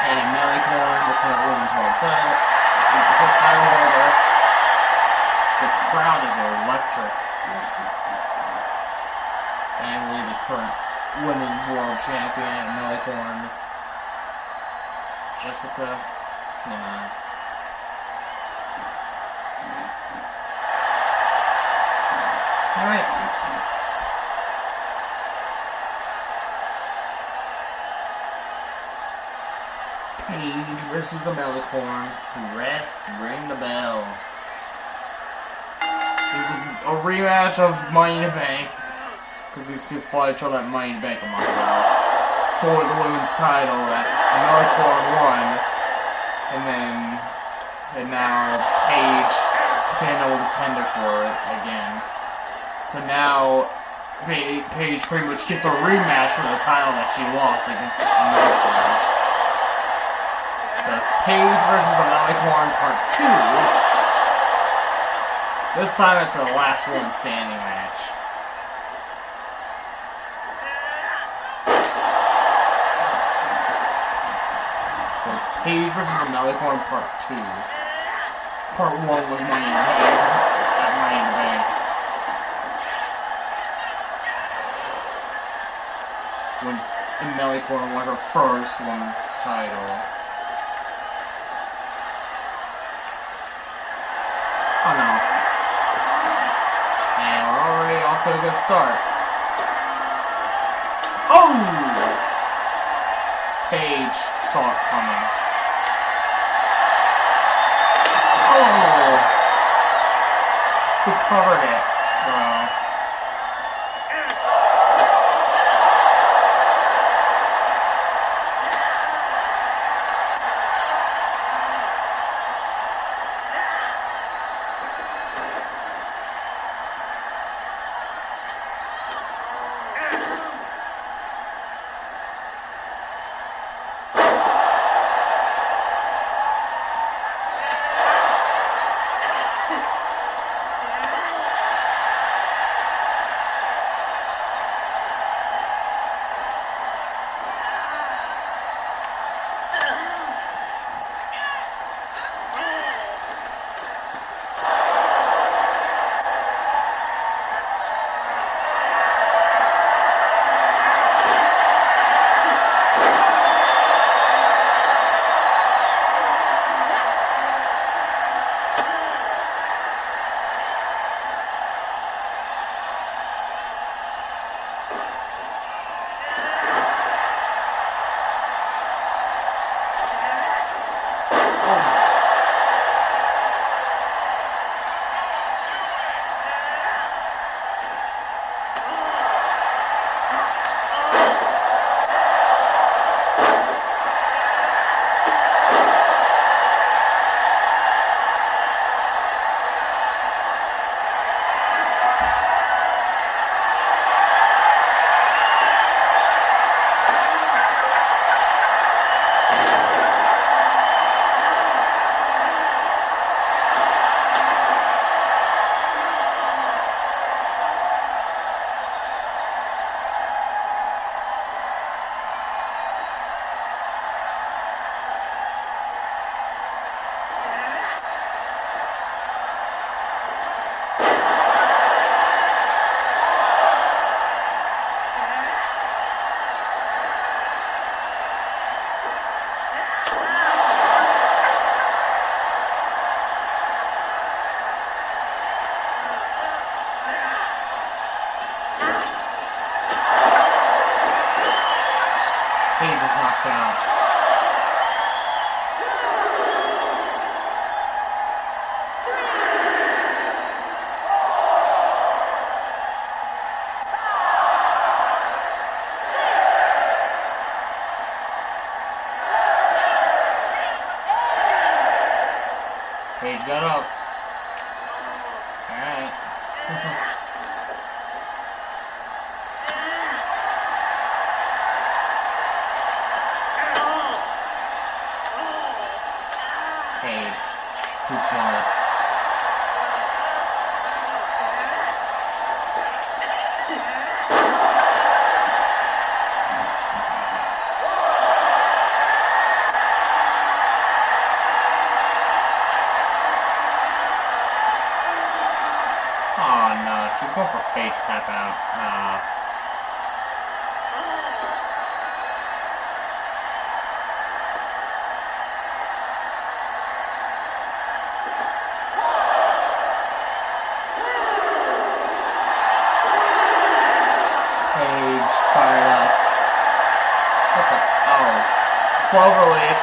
And Amelicorn, the current women's world title. The title holder. The crowd is electric. And the current women's world champion, Amelicorn. Jessica. Alright. versus the Melicorn. Ref, ring the bell. This is a rematch of Money in the Bank. Because these two fought each other at Money in the Bank a month ago. For the women's title that Melicorn won. And now Paige became a contender for it again. So now Paige pretty much gets a rematch for the title that she lost against Melicorn. So Paige versus Melicorn Part 2. This time it's the last one standing match. So Paige versus Melicorn Part 2. Part 1 was Money in the Bank. At Money in the Bank. When Melicorn won her first women's title. Oh no. And we're already off to a good start. Oh! Paige saw it coming. Oh! Who covered it, bro? Paige got up. Alright. Paige. Too smart. Oh no, she's going for Paige tap out. Paige fired up. What the? Oh. Cloverleaf.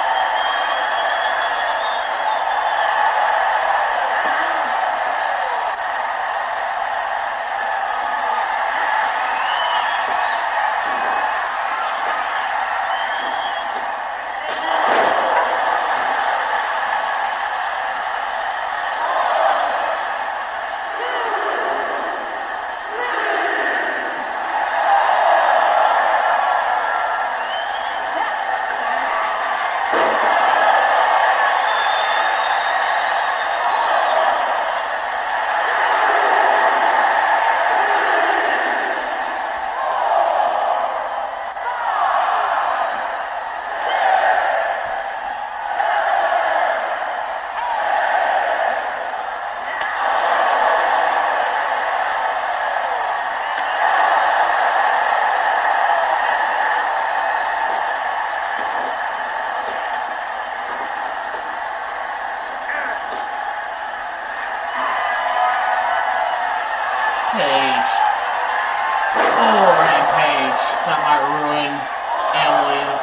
Paige. Oh, Rampage. That might ruin Emily's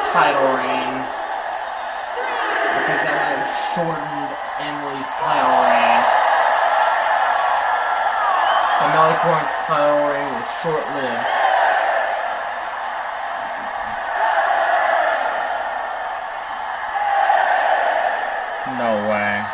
title reign. I think that might have shortened Emily's title reign. Emily Corrin's title reign was short-lived. No way.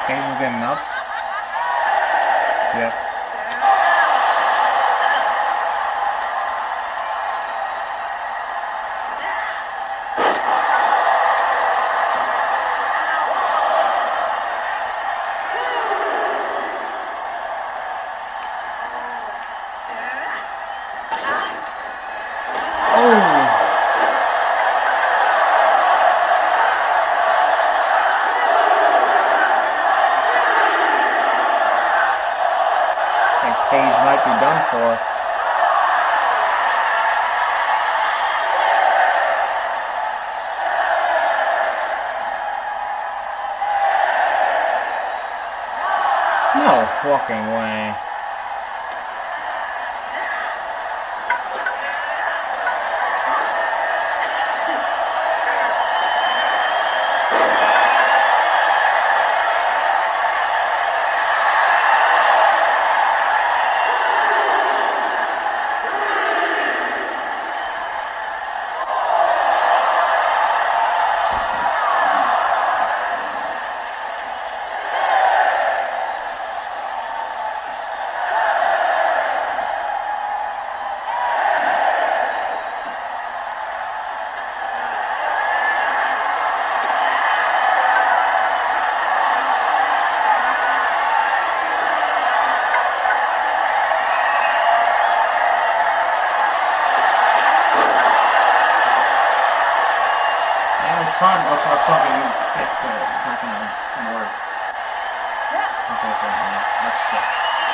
Paige is getting up. Yep. Paige might be done for. No fucking way. Trying to go for a fucking kick, but it's not gonna work. Unfortunately. That's shit.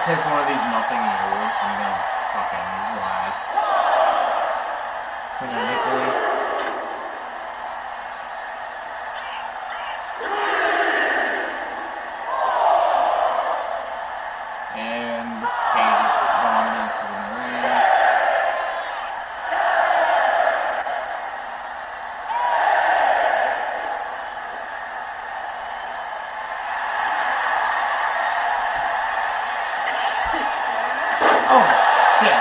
Seth hits one of these nothing moves, I'm gonna fucking laugh. Maniacally. And Paige is going into the ring. Oh, shit.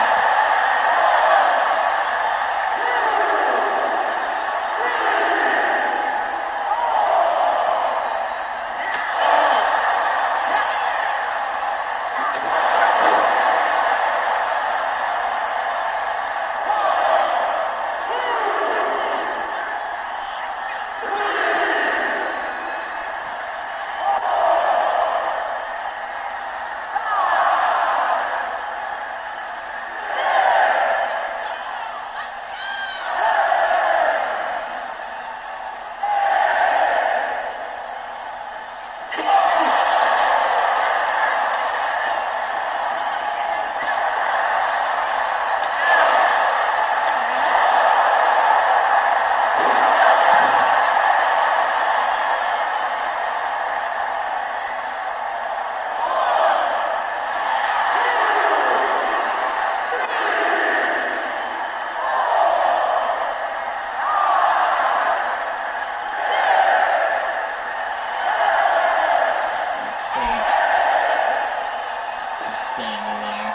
Standing there.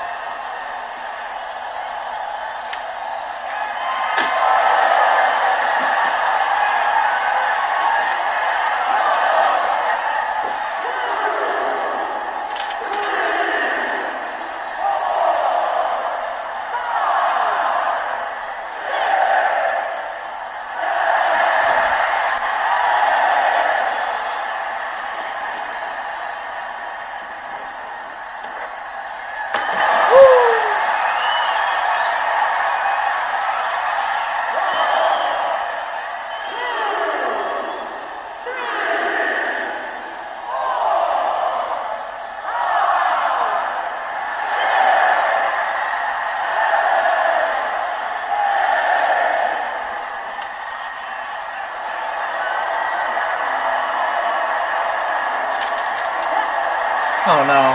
Oh no.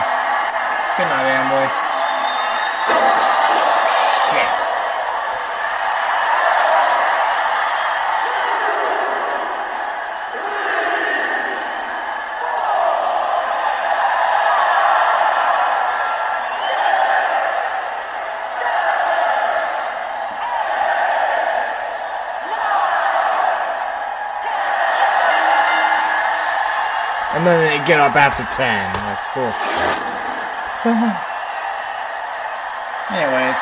Good night, Emily. Shit. And then they get up after 10. Like, cool. Anyways.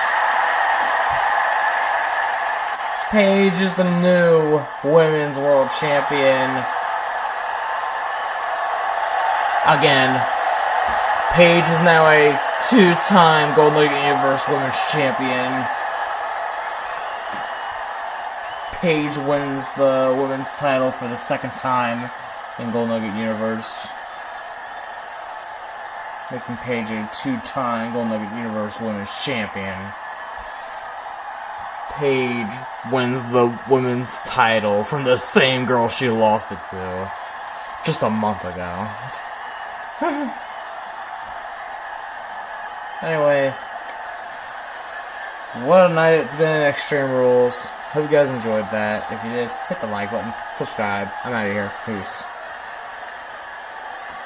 Paige is the new Women's World Champion. Again. Paige is now a 2-time Golden Nugget Universe Women's Champion. Paige wins the women's title for the second time in Golden Nugget Universe, making Paige a 2-time Golden Nugget Universe Women's Champion. Paige wins the women's title from the same girl she lost it to just a month ago. Anyway, what a night it's been in Extreme Rules. Hope you guys enjoyed that. If you did, hit the like button, subscribe. I'm out of here. Peace.